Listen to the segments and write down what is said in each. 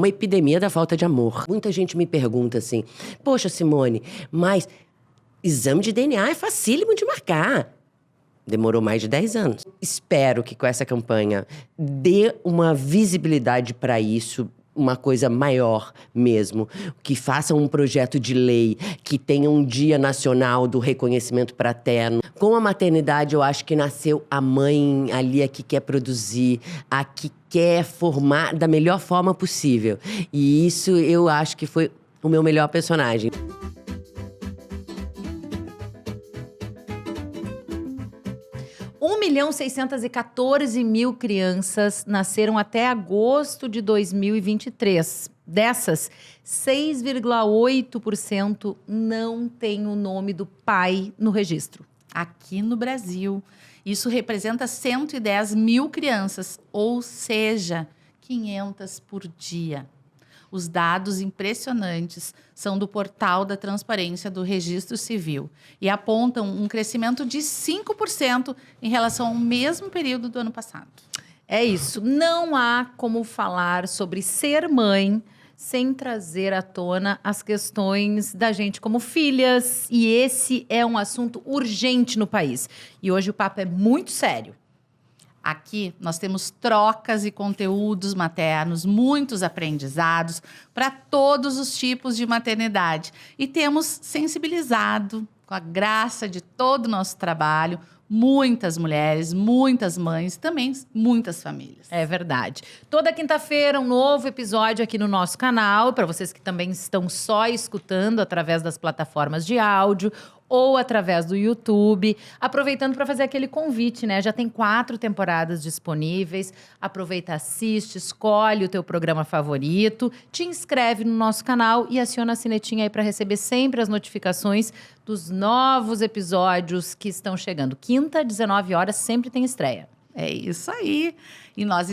uma epidemia da falta de amor. Muita gente me pergunta assim, poxa, Simone, mas exame de DNA é facílimo de marcar. Demorou mais de 10 anos. Espero que com essa campanha dê uma visibilidade para isso, uma coisa maior mesmo, que façam um projeto de lei, que tenha um dia nacional do reconhecimento fraterno. Com a maternidade, eu acho que nasceu a mãe ali, a que quer produzir, a que quer formar da melhor forma possível. E isso eu acho que foi o meu melhor personagem. 1.614.000 crianças nasceram até agosto de 2023. Dessas, 6,8% não tem o nome do pai no registro. Aqui no Brasil, isso representa 110 mil crianças, ou seja, 500 por dia. Os dados impressionantes são do Portal da Transparência do Registro Civil e apontam um crescimento de 5% em relação ao mesmo período do ano passado. É isso. Não há como falar sobre ser mãe sem trazer à tona as questões da gente como filhas. E esse é um assunto urgente no país. E hoje o papo é muito sério. Aqui nós temos trocas e conteúdos maternos, muitos aprendizados para todos os tipos de maternidade. E temos sensibilizado, com a graça de todo o nosso trabalho, muitas mulheres, muitas mães, também muitas famílias. É verdade. Toda quinta-feira, um novo episódio aqui no nosso canal. Para vocês que também estão só escutando através das plataformas de áudio ou através do YouTube. Aproveitando para fazer aquele convite, né? Já tem 4 temporadas disponíveis. Aproveita, assiste, escolhe o teu programa favorito, te inscreve no nosso canal e aciona a sinetinha aí para receber sempre as notificações dos novos episódios que estão chegando. Quinta, 19 horas, sempre tem estreia. É isso aí. E nós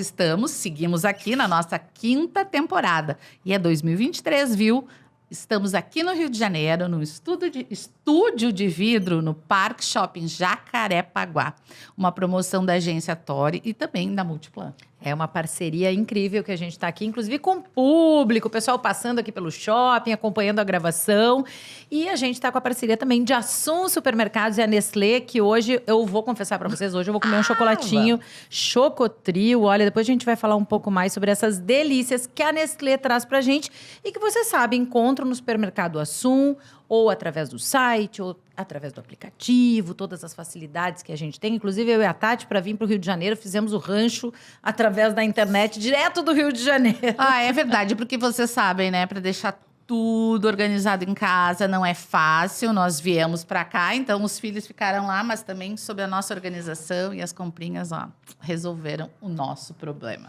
seguimos aqui na nossa 5ª temporada. E é 2023, viu? Estamos aqui no Rio de Janeiro, no estúdio de vidro, no Parque Shopping Jacarepaguá. Uma promoção da agência Tori e também da Multiplan. É uma parceria incrível que a gente está aqui, inclusive com o público, o pessoal passando aqui pelo shopping, acompanhando a gravação. E a gente está com a parceria também de Assum Supermercados e a Nestlé, que hoje, eu vou confessar para vocês, hoje eu vou comer um chocolatinho Chocotrio. Olha, depois a gente vai falar um pouco mais sobre essas delícias que a Nestlé traz pra gente e que você sabe, encontram no supermercado Assum, ou através do site, ou através do aplicativo, todas as facilidades que a gente tem. Inclusive, eu e a Tati, para vir para o Rio de Janeiro, fizemos o rancho através da internet, direto do Rio de Janeiro. Ah, é verdade, porque vocês sabem, né? Para deixar tudo organizado em casa não é fácil. Nós viemos para cá, então os filhos ficaram lá, mas também sob a nossa organização e as comprinhas, resolveram o nosso problema.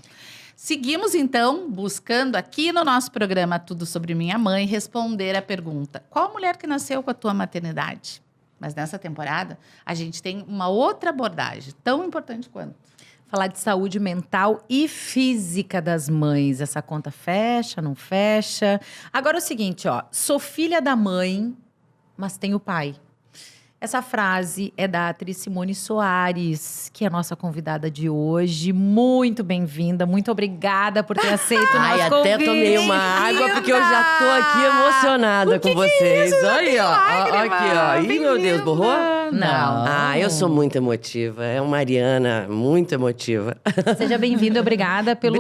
Seguimos, então, buscando aqui no nosso programa Tudo Sobre Minha Mãe, responder a pergunta: qual mulher que nasceu com a tua maternidade? Mas nessa temporada, a gente tem uma outra abordagem, tão importante quanto. Falar de saúde mental e física das mães. Essa conta fecha, não fecha? Agora é o seguinte, sou filha da mãe, mas tenho pai. Essa frase é da atriz Simone Soares, que é a nossa convidada de hoje. Muito bem-vinda, muito obrigada por ter aceito o nosso convite. Até tomei uma água, porque eu já tô aqui emocionada com vocês. Olha, aqui, Ih, meu Deus, borrou? Não. Eu sou muito emotiva. É uma Ariana muito emotiva. Seja bem-vinda, obrigada por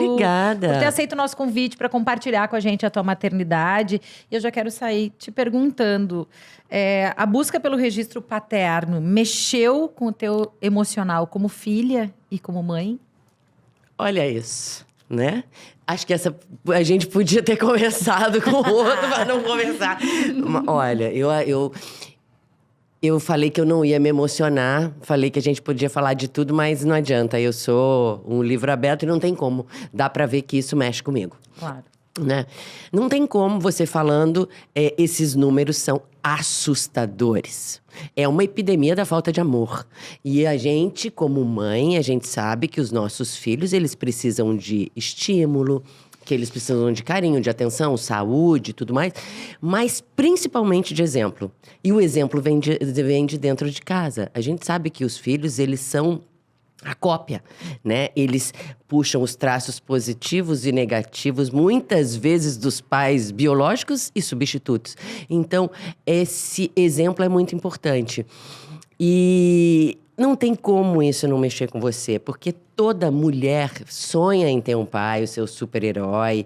ter aceito o nosso convite para compartilhar com a gente a tua maternidade. E eu já quero sair te perguntando, a busca pelo registro paterno mexeu com o teu emocional como filha e como mãe? Olha isso, né? Acho que a gente podia ter conversado com o outro, mas não conversar. Olha, eu falei que eu não ia me emocionar, falei que a gente podia falar de tudo, mas não adianta. Eu sou um livro aberto e não tem como. Dá pra ver que isso mexe comigo. Claro. Né? Não tem como você falando, esses números são assustadores. É uma epidemia da falta de amor. E a gente, como mãe, a gente sabe que os nossos filhos, eles precisam de estímulo, que eles precisam de carinho, de atenção, saúde e tudo mais, mas principalmente de exemplo. E o exemplo vem de dentro de casa. A gente sabe que os filhos, eles são a cópia, né? Eles puxam os traços positivos e negativos, muitas vezes dos pais biológicos e substitutos. Então, esse exemplo é muito importante. E não tem como isso não mexer com você, porque toda mulher sonha em ter um pai, o seu super-herói.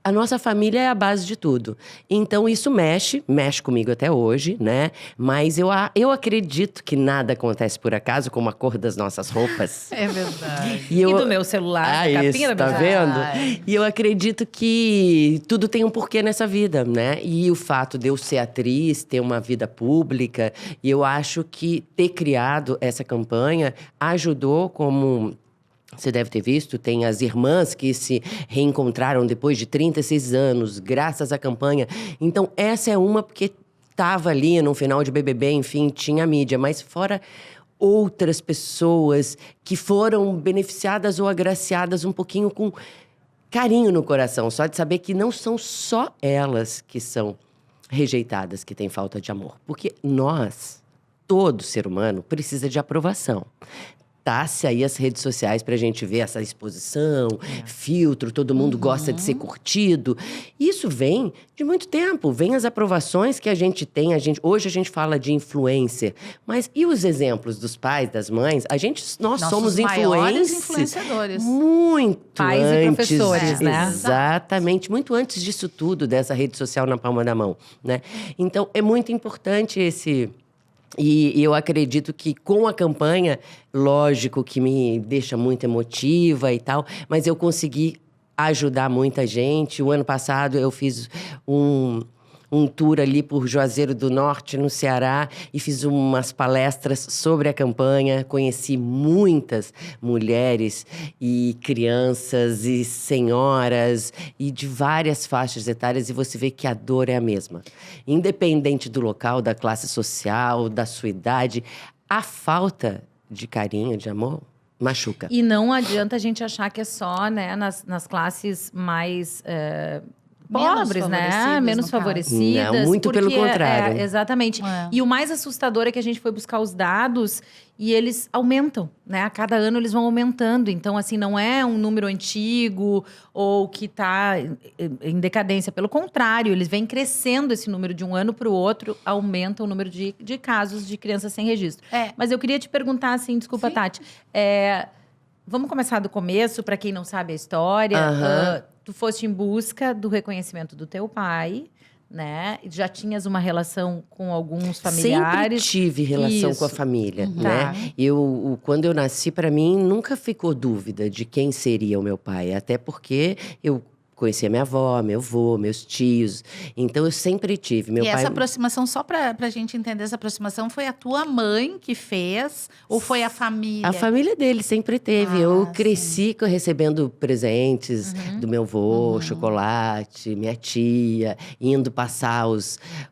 A nossa família é a base de tudo. Então, isso mexe comigo até hoje, né? Mas eu acredito que nada acontece por acaso, como a cor das nossas roupas. É verdade. E do meu celular, da capinha do meu tá celular. vendo? E eu acredito que tudo tem um porquê nessa vida, né? E o fato de eu ser atriz, ter uma vida pública, e eu acho que ter criado essa campanha ajudou como... Você deve ter visto, tem as irmãs que se reencontraram depois de 36 anos, graças à campanha. Então, essa é uma porque estava ali no final de BBB, enfim, tinha mídia. Mas fora outras pessoas que foram beneficiadas ou agraciadas um pouquinho com carinho no coração. Só de saber que não são só elas que são rejeitadas, que têm falta de amor. Porque nós, todo ser humano, precisa de aprovação. Tá-se aí as redes sociais pra gente ver essa exposição, filtro, todo mundo gosta de ser curtido. Isso vem de muito tempo, vem as aprovações que a gente tem. Hoje a gente fala de influencer, mas e os exemplos dos pais, das mães? Nós somos influenciadores. Muito pais antes, e professores, né? Exatamente, muito antes disso tudo, dessa rede social na palma da mão, né? Então, é muito importante E eu acredito que com a campanha, lógico que me deixa muito emotiva e tal, mas eu consegui ajudar muita gente. O ano passado eu fiz um tour ali por Juazeiro do Norte, no Ceará, e fiz umas palestras sobre a campanha. Conheci muitas mulheres e crianças e senhoras e de várias faixas etárias, e você vê que a dor é a mesma. Independente do local, da classe social, da sua idade, a falta de carinho, de amor, machuca. E não adianta a gente achar que é só, né, nas classes mais pobres, né? Menos favorecidas. Não, muito pelo contrário. Exatamente. E o mais assustador é que a gente foi buscar os dados e eles aumentam, né? A cada ano eles vão aumentando. Então, assim, não é um número antigo ou que está em decadência. Pelo contrário, eles vêm crescendo esse número de um ano para o outro, aumenta o número de casos de crianças sem registro. Mas eu queria te perguntar, assim, desculpa, Sim. Tati. Vamos começar do começo, para quem não sabe a história. Tu foste em busca do reconhecimento do teu pai, né? Já tinhas uma relação com alguns familiares. Sempre tive relação com a família, né? Quando eu nasci, para mim, nunca ficou dúvida de quem seria o meu pai. Até porque eu conhecia minha avó, meu avô, meus tios. Então, eu sempre tive. Meu pai... essa aproximação, só pra gente entender, essa aproximação foi a tua mãe que fez? Ou foi a família? A família dele sempre teve. Eu cresci recebendo presentes do meu avô, chocolate, minha tia, indo passar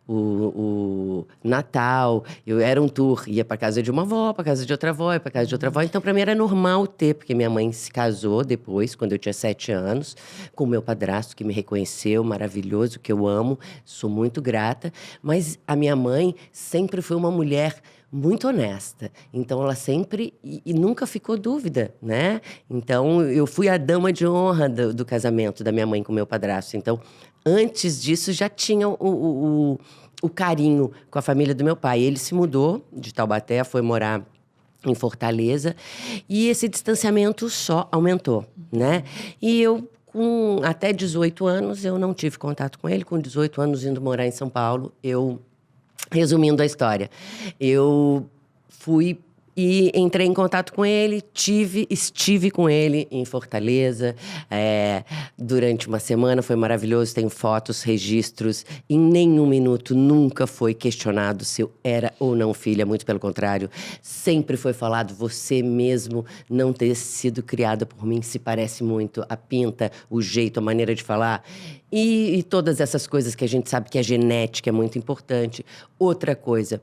o Natal. Era um tour. Ia pra casa de uma avó, pra casa de outra avó, ia pra casa de outra avó. Então, pra mim, era normal ter, porque minha mãe se casou depois, quando eu tinha 7 anos, com o meu padrasto, que me reconheceu, maravilhoso, que eu amo, sou muito grata. Mas a minha mãe sempre foi uma mulher muito honesta. Então, ela sempre... E nunca ficou dúvida, né? Então, eu fui a dama de honra do casamento da minha mãe com o meu padrasto. Então, antes disso, já tinha o carinho com a família do meu pai. Ele se mudou de Taubaté, foi morar em Fortaleza. E esse distanciamento só aumentou, né? E eu... Com até 18 anos, eu não tive contato com ele. Com 18 anos, indo morar em São Paulo, resumindo a história, eu fui e entrei em contato com ele, estive com ele em Fortaleza durante uma semana, foi maravilhoso, tenho fotos, registros. Em nenhum minuto nunca foi questionado se eu era ou não filha, muito pelo contrário. Sempre foi falado, você mesmo não ter sido criada por mim, se parece muito a pinta, o jeito, a maneira de falar. E todas essas coisas que a gente sabe que a genética é muito importante. Outra coisa,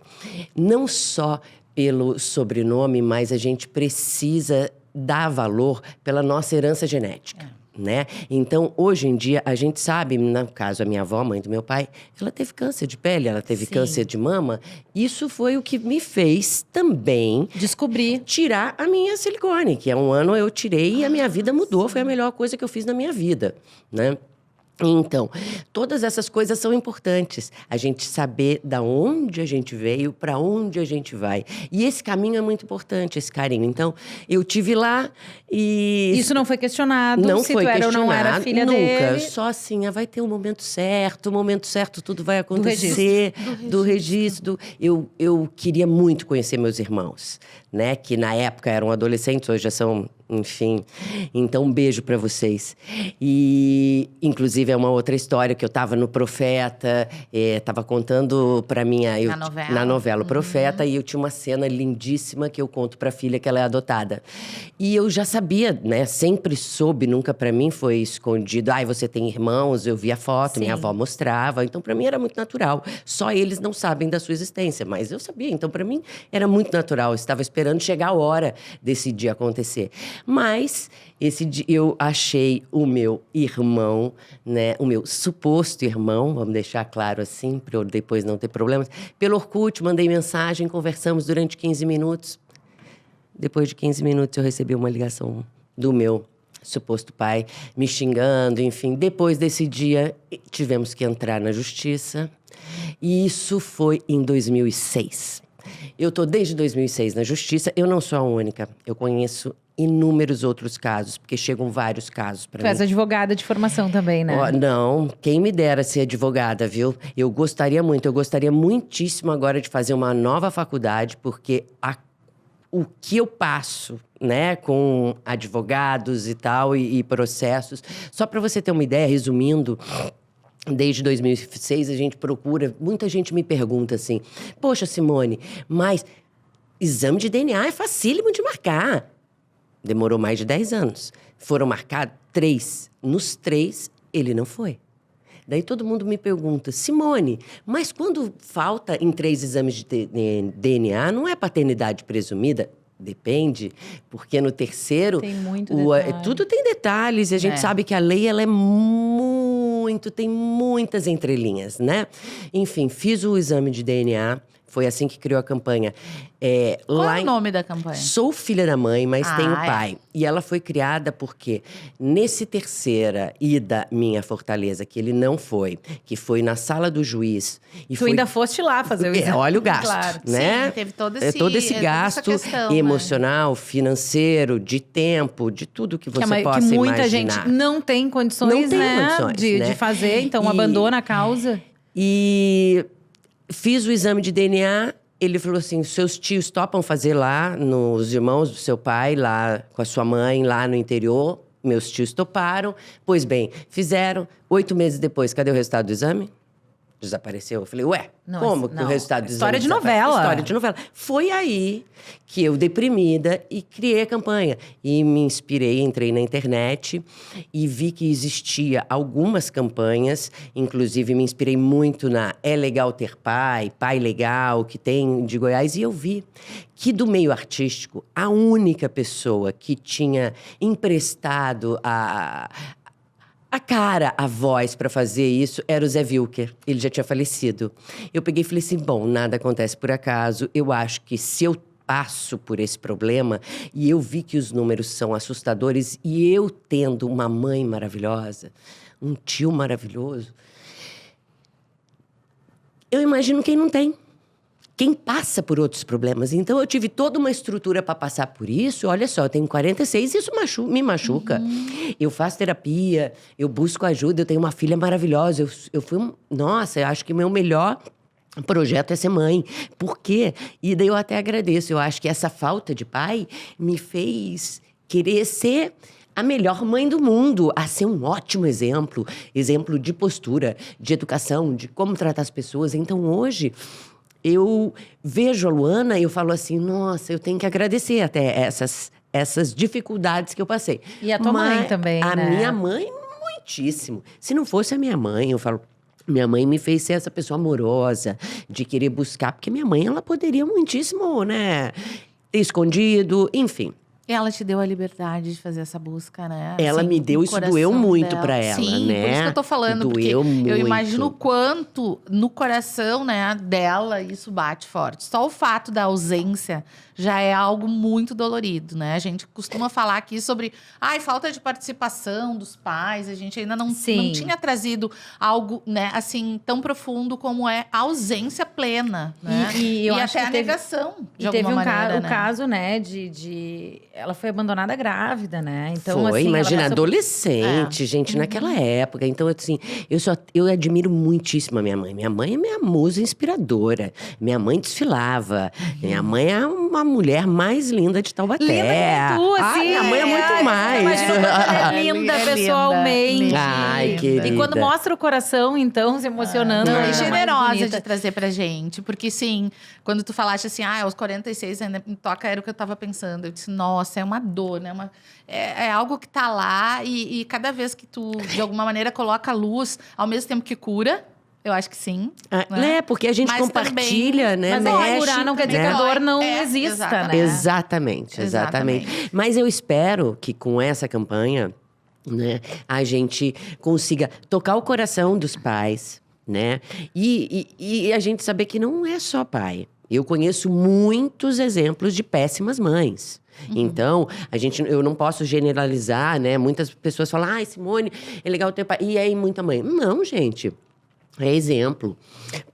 não só pelo sobrenome, mas a gente precisa dar valor pela nossa herança genética, né? Então, hoje em dia, a gente sabe, no caso, a minha avó, mãe do meu pai, ela teve câncer de pele, ela teve Sim. câncer de mama. Isso foi o que me fez também Descobrir. tirar a minha silicone, que há um ano eu tirei e a minha vida mudou. Foi a melhor coisa que eu fiz na minha vida, né? Então, todas essas coisas são importantes. A gente saber da onde a gente veio, para onde a gente vai. E esse caminho é muito importante, esse carinho. Então, eu tive lá e... Isso não foi questionado, Não se foi tu era ou não era questionado, filha nunca. dele. Só assim, vai ter um momento certo, tudo vai acontecer. Do registro. Eu queria muito conhecer meus irmãos, né? Que na época eram adolescentes, hoje já são, enfim. Então, um beijo para vocês. E, inclusive, é uma outra história que eu estava no Profeta, estava contando para minha... Na novela. O Profeta, e eu tinha uma cena lindíssima que eu conto para a filha que ela é adotada. E eu já sabia, né? Sempre soube, nunca para mim foi escondido. Ai, você tem irmãos? Eu via a foto, Sim. minha avó mostrava. Então, para mim era muito natural. Só eles não sabem da sua existência, mas eu sabia. Então, para mim era muito natural. Eu estava esperando chegar a hora desse dia acontecer. Mas esse dia eu achei o meu irmão, né? O meu suposto irmão, vamos deixar claro assim, para eu depois não ter problemas. Pelo Orkut, mandei mensagem, conversamos durante 15 minutos. Depois de 15 minutos, eu recebi uma ligação do meu suposto pai, me xingando, enfim. Depois desse dia, tivemos que entrar na justiça. E isso foi em 2006. Eu estou desde 2006 na justiça. Eu não sou a única. Eu conheço inúmeros outros casos, porque chegam vários casos para Tu mim. és advogada de formação também, né? Ó, não, quem me dera ser advogada, viu? Eu gostaria muitíssimo agora de fazer uma nova faculdade, porque o que eu passo, né, com advogados e tal, e processos. Só para você ter uma ideia, resumindo, desde 2006 a gente procura... Muita gente me pergunta assim, poxa, Simone, mas exame de DNA é facílimo de marcar. Demorou mais de 10 anos. Foram marcados 3. Nos 3, ele não foi. Daí todo mundo me pergunta, Simone, mas quando falta em 3 exames de DNA, não é paternidade presumida? Depende, porque no terceiro... Tem muito detalhe. Tudo tem detalhes, e a gente sabe que a lei ela é tem muitas entrelinhas, né? Enfim, fiz o exame de DNA, foi assim que criou a campanha. Qual é o nome da campanha? Sou filha da mãe, mas tenho é. pai. E ela foi criada porque, nesse terceira ida minha Fortaleza, que ele não foi, que foi na sala do juiz... Tu ainda foste lá fazer o exame. Olha o gasto, Claro. né? Sim, teve todo esse gasto toda essa questão, né? emocional, financeiro, de tempo, de tudo que você Que possa muita imaginar. gente não tem condições, Não tem né, condições, de né? fazer, então abandona a causa. E fiz o exame de DNA, ele falou assim, seus tios topam fazer lá, nos irmãos do seu pai, lá com a sua mãe, lá no interior. Meus tios toparam. Pois bem, fizeram. 8 meses depois, cadê o resultado do exame? Desapareceu. Eu falei, ué, Não, como que não. o resultado do exame História de desapareceu? novela. História de novela. Foi aí que eu, deprimida, e criei a campanha. E me inspirei, entrei na internet e vi que existia algumas campanhas. Inclusive, me inspirei muito na É Legal Ter Pai, Pai Legal, que tem de Goiás. E eu vi que do meio artístico, a única pessoa que tinha emprestado a cara, a voz para fazer isso era o Zé Wilker. Ele já tinha falecido. Eu peguei e falei assim, bom, nada acontece por acaso. Eu acho que se eu passo por esse problema e eu vi que os números são assustadores e eu tendo uma mãe maravilhosa, um tio maravilhoso, eu imagino quem não tem. Quem passa por outros problemas. Então, eu tive toda uma estrutura para passar por isso. Olha só, eu tenho 46 e isso me machuca. Eu faço terapia, eu busco ajuda, eu tenho uma filha maravilhosa. Eu fui... Nossa, eu acho que o meu melhor projeto é ser mãe. Por quê? E daí eu até agradeço. Eu acho que essa falta de pai me fez querer ser a melhor mãe do mundo, a ser um ótimo exemplo de postura, de educação, de como tratar as pessoas. Então, hoje... eu vejo a Luana e eu falo assim, nossa, eu tenho que agradecer até essas dificuldades que eu passei. E a tua mãe também, a né? minha mãe, muitíssimo. Se não fosse a minha mãe, eu falo... Minha mãe me fez ser essa pessoa amorosa, de querer buscar. Porque minha mãe, ela poderia muitíssimo, né? Ter escondido, enfim. Ela te deu a liberdade de fazer essa busca, né? Ela Assim, me deu, no isso doeu coração muito dela. pra ela, Sim, né? por isso que eu tô falando, Doeu porque muito. eu imagino o quanto no coração, né, dela isso bate forte. Só o fato da ausência já é algo muito dolorido, né? A gente costuma falar aqui sobre, falta de participação dos pais, a gente ainda não Sim. tinha trazido algo, né, assim, tão profundo como é a ausência plena, né? E eu acho até que a teve- negação, de E teve alguma maneira, o né? caso, né, de... Ela foi abandonada grávida, né? Então, Foi, assim, imagina, ela passou... adolescente, gente, naquela época. Então, assim, eu admiro muitíssimo a minha mãe. Minha mãe é minha musa inspiradora. Minha mãe desfilava. Minha mãe é uma mulher mais linda de Taubaté. Linda que nem tu, assim. Minha mãe é muito mais. Imagina o quanto ela é linda É pessoalmente. linda. Ai, E querida. quando mostra o coração, então, se emocionando. Não, ainda e mais generosa bonita. de trazer pra gente. Porque, sim, quando tu falaste assim, aos 46 ainda me toca, era o que eu tava pensando. Eu disse, nossa, é uma dor, né? É algo que tá lá e cada vez que tu, de alguma maneira, coloca a luz, ao mesmo tempo que cura, eu acho que sim. né? Porque a gente Mas compartilha, também- né? Mas não, mexe, curar não quer dizer que né? a dor não É, exista, exatamente. né? Exatamente. Exatamente. Mas eu espero que com essa campanha, né, a gente consiga tocar o coração dos pais, né? E a gente saber que não é só pai. Eu conheço muitos exemplos de péssimas mães. Então, eu não posso generalizar, né? Muitas pessoas falam, Simone, é legal ter pai. E aí, muita mãe. Não, gente. É exemplo.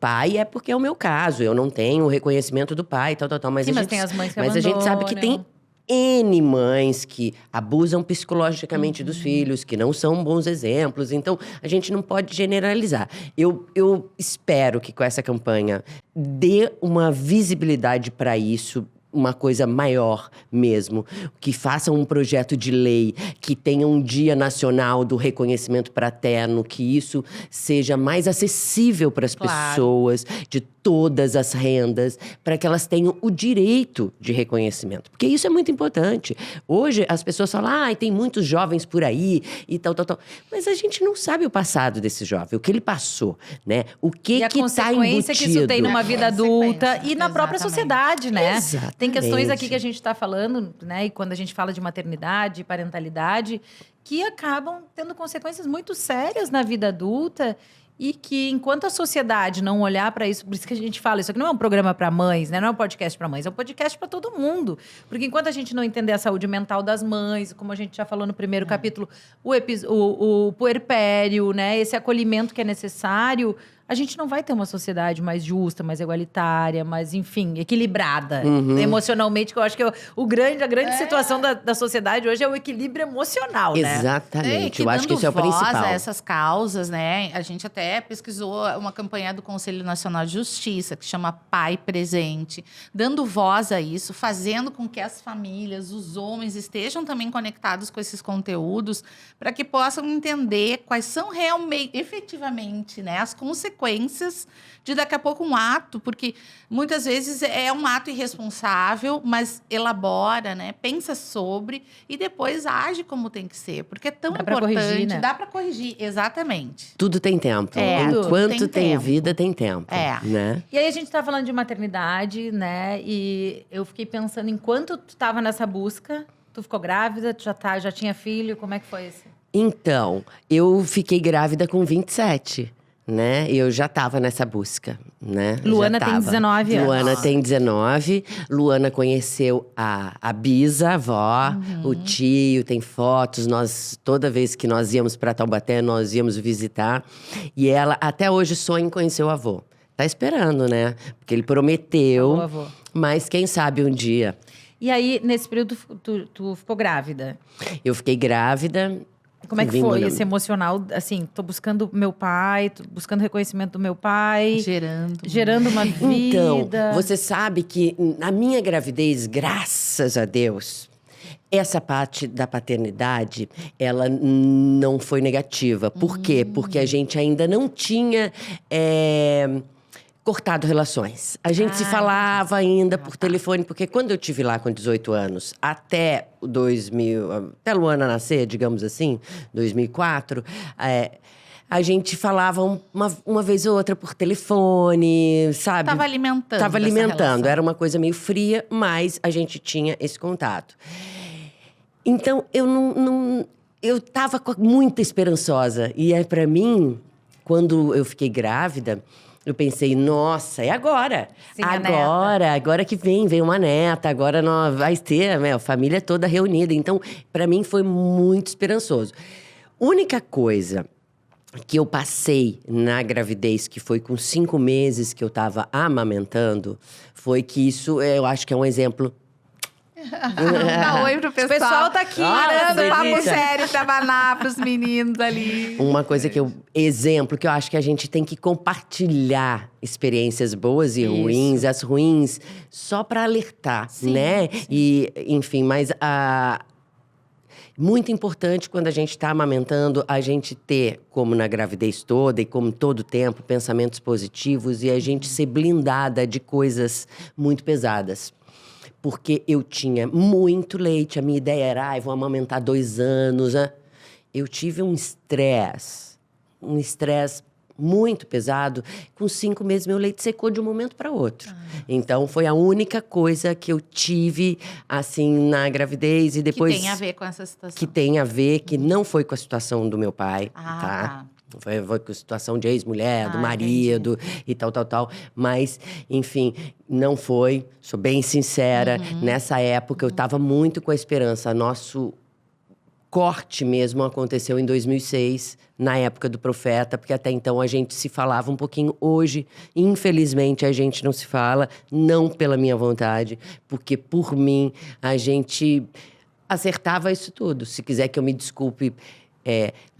Pai é porque é o meu caso. Eu não tenho o reconhecimento do pai, tal. Mas, Sim, a mas gente, tem as mães que mas a gente sabe que tem abandonam. N mães que abusam psicologicamente dos filhos, que não são bons exemplos. Então, a gente não pode generalizar. Eu espero que com essa campanha dê uma visibilidade para isso, uma coisa maior mesmo, que façam um projeto de lei, que tenha um dia nacional do reconhecimento fraterno, que isso seja mais acessível para as Claro. pessoas de todas as rendas, para que elas tenham o direito de reconhecimento. Porque isso é muito importante. Hoje as pessoas falam, tem muitos jovens por aí e tal. Mas a gente não sabe o passado desse jovem, o que ele passou, né? O que E a está consequência que isso tem embutido. numa vida adulta e na própria Exatamente. sociedade, né? Exatamente. Tem questões aqui que a gente está falando, né? E quando a gente fala de maternidade, parentalidade, que acabam tendo consequências muito sérias na vida adulta e que, enquanto a sociedade não olhar para isso, por isso que a gente fala, isso aqui não é um programa para mães, né? Não é um podcast para mães, é um podcast para todo mundo. Porque enquanto a gente não entender a saúde mental das mães, como a gente já falou no primeiro capítulo, o puerpério, né? Esse acolhimento que é necessário, a gente não vai ter uma sociedade mais justa, mais igualitária, mais, enfim, equilibrada emocionalmente, que eu acho que a grande situação da sociedade hoje é o equilíbrio emocional, né? Exatamente. Que Eu acho que dando isso é o voz principal. a essas causas, né? A gente até pesquisou uma campanha do Conselho Nacional de Justiça, que chama Pai Presente, dando voz a isso, fazendo com que as famílias, os homens, estejam também conectados com esses conteúdos, para que possam entender quais são realmente, efetivamente, né, as consequências de daqui a pouco um ato, porque muitas vezes é um ato irresponsável, mas elabora, né, pensa sobre e depois age como tem que ser, porque é tão Dá pra importante. corrigir, né? Dá para corrigir, exatamente. Tudo tem tempo. É, tudo Enquanto tem tempo. vida, tem tempo. É. Né? E aí a gente tá falando de maternidade, né? E eu fiquei pensando, enquanto tu tava nessa busca, tu ficou grávida, tu já tinha filho, como é que foi isso? Então, eu fiquei grávida com 27. Né? Eu já estava nessa busca, né? Luana Já tem tava. 19 anos. Luana tem 19. Luana conheceu a Bisa, a avó, o tio, tem fotos. Toda vez que nós íamos para Taubaté, nós íamos visitar. E ela até hoje sonha em conhecer o avô. Tá esperando, né? Porque ele prometeu. Avô. Mas quem sabe um dia. E aí, nesse período, tu ficou grávida. Eu fiquei grávida. Como é que Vim foi morar- esse emocional? Assim, tô buscando meu pai, tô buscando reconhecimento do meu pai, gerando uma vida. Então, você sabe que na minha gravidez, graças a Deus, essa parte da paternidade, ela não foi negativa. Por quê? Porque a gente ainda não tinha cortado relações. A gente se falava ainda por telefone, porque quando eu tive lá com 18 anos, até 2000, até Luana nascer, digamos assim, 2004, a gente falava uma vez ou outra por telefone, sabe? Tava alimentando. Tava essa alimentando. relação. Era uma coisa meio fria, mas a gente tinha esse contato. Então, eu tava muita esperançosa. E aí, pra mim, quando eu fiquei grávida, eu pensei, nossa, é agora. Sim, a Agora que vem uma neta, agora nós vai ter a família toda reunida. Então, pra mim, foi muito esperançoso. Única coisa que eu passei na gravidez, que foi com 5 meses que eu tava amamentando, foi que isso, eu acho que é um exemplo. Dá oi pro O pessoal. pessoal tá aqui. Parando papo delícia. sério pra banar pros meninos ali. Uma coisa exemplo que eu acho que a gente tem que compartilhar experiências boas e ruins, as ruins, só para alertar, né? E, enfim, mas muito importante quando a gente está amamentando, a gente ter, como na gravidez toda e como todo tempo, pensamentos positivos e a gente ser blindada de coisas muito pesadas. Porque eu tinha muito leite, a minha ideia era, vou amamentar 2 anos. Né? Eu tive um estresse muito pesado. Com 5 meses, meu leite secou de um momento para outro. Então, foi a única coisa que eu tive, assim, na gravidez. E depois, Que tem a ver com essa situação. que tem a ver, que não foi com a situação do meu pai, tá? Tá. Foi com a situação de ex-mulher, do marido e tal. Mas, enfim, não foi. Sou bem sincera. Nessa época, eu estava muito com a esperança. Nosso corte mesmo aconteceu em 2006, na época do Profeta. Porque até então a gente se falava um pouquinho. Hoje, infelizmente, a gente não se fala. Não pela minha vontade. Porque, por mim, a gente acertava isso tudo. Se quiser que eu me desculpe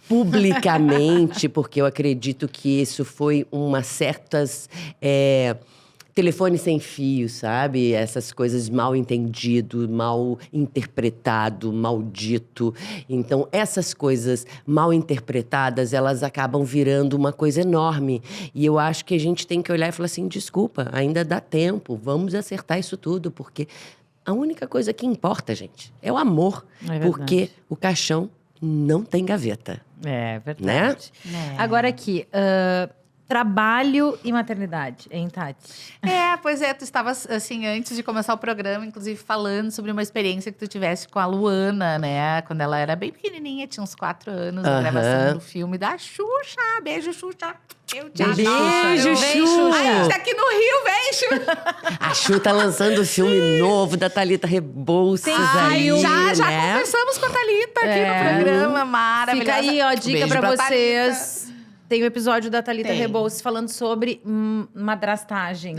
publicamente, porque eu acredito que isso foi certas telefone sem fio, sabe? Essas coisas mal entendido, mal interpretado, maldito. Então, essas coisas mal interpretadas, elas acabam virando uma coisa enorme. E eu acho que a gente tem que olhar e falar assim, desculpa, ainda dá tempo, vamos acertar isso tudo, porque a única coisa que importa, gente, é o amor. Porque o caixão não tem gaveta. É verdade. Né? Agora aqui, trabalho e maternidade, hein, Tati? Pois é, tu estava, assim, antes de começar o programa, inclusive, falando sobre uma experiência que tu tivesse com a Luana, né? Quando ela era bem pequenininha, tinha uns 4 anos, na gravação do filme da Xuxa. Beijo, Xuxa. Eu te adoro. Beijo, Xuxa. Ai, a gente tá aqui no Rio, vem, Xuxa. A Xuxa tá lançando o filme novo da Thalita Rebouças aí, já né? conversamos com a Thalita aqui no programa, maravilhosa. Fica aí, ó, dica Beijo pra Thalita. vocês. Tem o episódio da Thalita Tem. Rebouças falando sobre madrastagem.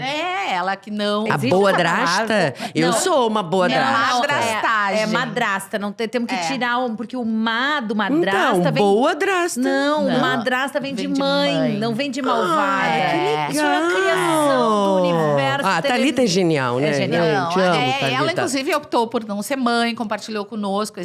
Ela que não... A Existe boa essa drasta? palavra? Eu Não. sou uma boa Não, drasta. madrastagem. É madrasta. Não temos que tirar porque o do madrasta Então, vem... boa drasta. Não, Não. madrasta vem de Vem de mãe, mãe. não vem de malvada. que Isso é uma criação do universo. Ah, a Thalita é genial, né? É genial. Não, Gente, amo Thalita. ela, inclusive, optou por não ser mãe, compartilhou conosco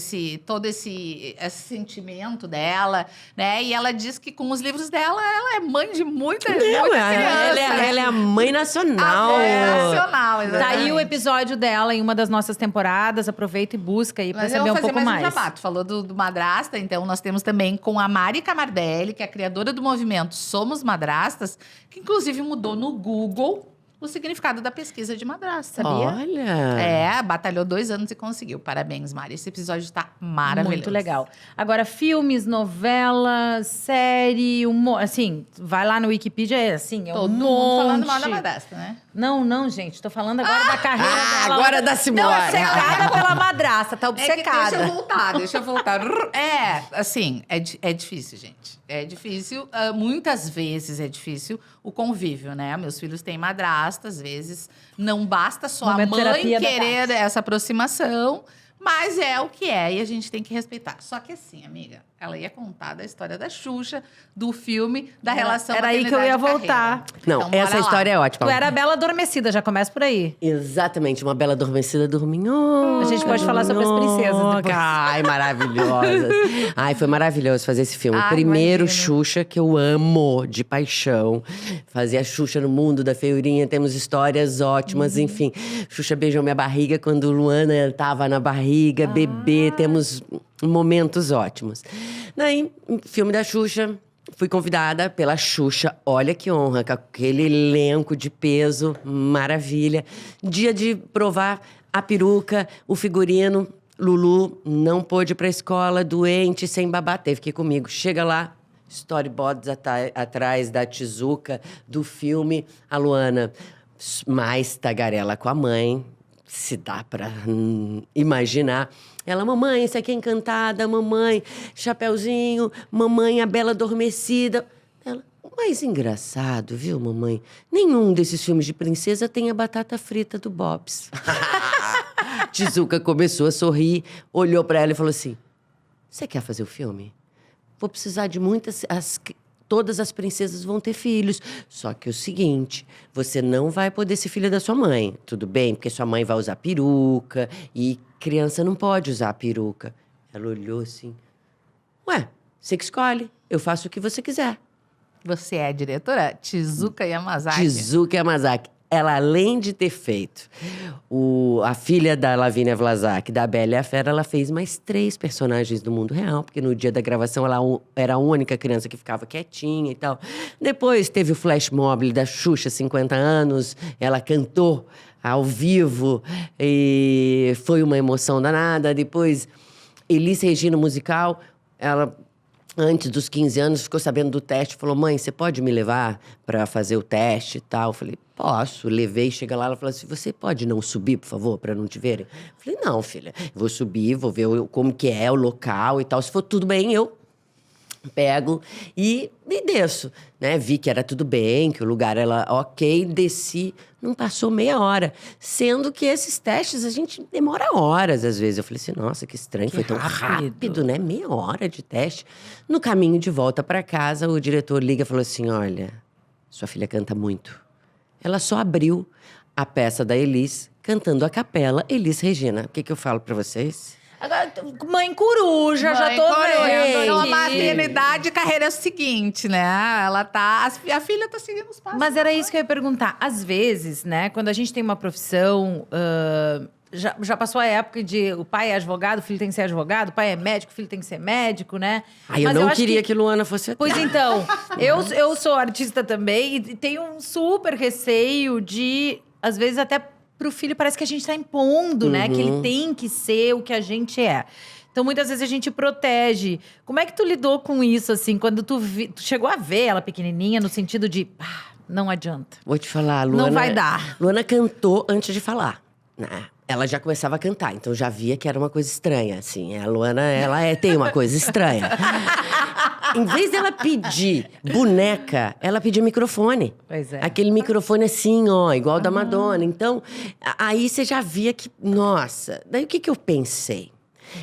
todo esse sentimento dela, né? E ela diz que com os livros dela, ela é mãe de muita criança. Ela é a mãe nacional. Nacional, Tá exatamente. aí o episódio dela em uma das nossas temporadas. Aproveita e busca aí pra Mas eu saber vou um fazer pouco mais mais. um jabá. Tu falou do madrasta, então nós temos também com a Mari Camardelli, que é a criadora do movimento Somos Madrastas, que inclusive mudou no Google o significado da pesquisa de madrasta, sabia? Olha. Batalhou 2 anos e conseguiu. Parabéns, Mari. Esse episódio tá maravilhoso. Muito legal. Agora, filmes, novelas, série, humor. Assim, vai lá no Wikipedia, é Todo um mundo monte. falando mal da madrasta, né? Não, gente. Tô falando agora da carreira dela. agora da Simone. Não, obcecada pela madrasta. Tá É que obcecada. deixa eu voltar. Assim, é difícil, gente. É difícil. Muitas vezes é difícil o convívio, né? Meus filhos têm madrasta, às vezes não basta só Momento a mãe terapia da querer Tati. essa aproximação, mas é o que é e a gente tem que respeitar. Só que assim, amiga, ela ia contar da história da Xuxa, do filme, da relação Era aí que eu ia maternidade e voltar. carreira. Não, Então, bora essa lá. história é ótima. Tu era a bela adormecida, já começa por aí. Exatamente, uma bela adormecida dorminhoca. A gente pode falar sobre as princesas depois. Ai, maravilhosas. Ai, foi maravilhoso fazer esse filme. Ai, Primeiro imagino. Xuxa, que eu amo de paixão. Fazer a Xuxa no mundo da feiurinha, temos histórias ótimas, enfim. Xuxa beijou minha barriga quando Luana tava na barriga, bebê, temos momentos ótimos. Daí, filme da Xuxa, fui convidada pela Xuxa, olha que honra, com aquele elenco de peso, maravilha. Dia de provar a peruca, o figurino, Lulu não pôde ir pra escola, doente, sem babá, teve que ir comigo. Chega lá, storyboards atrás da Tezuka, do filme. A Luana mais tagarela com a mãe, se dá pra imaginar. Ela, mamãe, isso aqui é Encantada, mamãe, Chapeuzinho, mamãe, a Bela Adormecida. Ela, o mais engraçado, viu, mamãe? Nenhum desses filmes de princesa tem a batata frita do Bob's. Tezuka começou a sorrir, olhou pra ela e falou assim, você quer fazer o filme? Vou precisar de muitas... Todas as princesas vão ter filhos. Só que é o seguinte, você não vai poder ser filha da sua mãe, tudo bem? Porque sua mãe vai usar peruca e criança não pode usar peruca. Ela olhou assim, ué, você que escolhe, eu faço o que você quiser. Você é a diretora Tezuka Yamazaki. Tezuka Yamazaki. Ela, além de ter feito a filha da Lavínia Vlasak, da Bela e a Fera, ela fez mais 3 personagens do mundo real, porque no dia da gravação ela era a única criança que ficava quietinha e tal. Depois teve o flash mob da Xuxa, 50 anos, ela cantou ao vivo e foi uma emoção danada. Depois, Elis Regina musical, ela... Antes dos 15 anos, ficou sabendo do teste. Falou, mãe, você pode me levar para fazer o teste e tal? Eu falei, posso. Levei, chega lá, ela falou assim, você pode não subir, por favor, para não te verem? Eu falei, não, filha, vou subir, vou ver como que é o local e tal. Se for tudo bem, eu pego e desço, né? Vi que era tudo bem, que o lugar era ok, desci. Não passou meia hora. Sendo que esses testes, a gente demora horas, às vezes. Eu falei assim, nossa, que estranho, foi tão rápido, né? Meia hora de teste. No caminho de volta para casa, o diretor liga e falou assim, olha, sua filha canta muito. Ela só abriu a peça da Elis, cantando a capela Elis Regina. O que eu falo para vocês? Agora, mãe coruja, já tô vendo. Então, a aqui. maternidade, carreira é o seguinte, né? Ela tá... A filha tá seguindo os passos. Mas era isso que eu ia perguntar. Às vezes, né, quando a gente tem uma profissão... já passou a época de o pai é advogado, o filho tem que ser advogado, o pai é médico, o filho tem que ser médico, né? Ai, eu Mas não acho queria que Luana fosse... Pois então, eu sou artista também e tenho um super receio de, às vezes, até pro filho parece que a gente tá impondo, né? Que ele tem que ser o que a gente é. Então, muitas vezes a gente protege. Como é que tu lidou com isso, assim? Quando tu chegou a ver ela pequenininha, no sentido de... não adianta. Vou te falar, a Luana... Não vai dar. Luana cantou antes de falar, né? Ela já começava a cantar, então já via que era uma coisa estranha, assim. A Luana, tem uma coisa estranha. Em vez dela pedir boneca, ela pedia microfone. Pois é. Aquele microfone assim, ó, igual da Madonna. Então, aí você já via que, nossa... Daí o que eu pensei?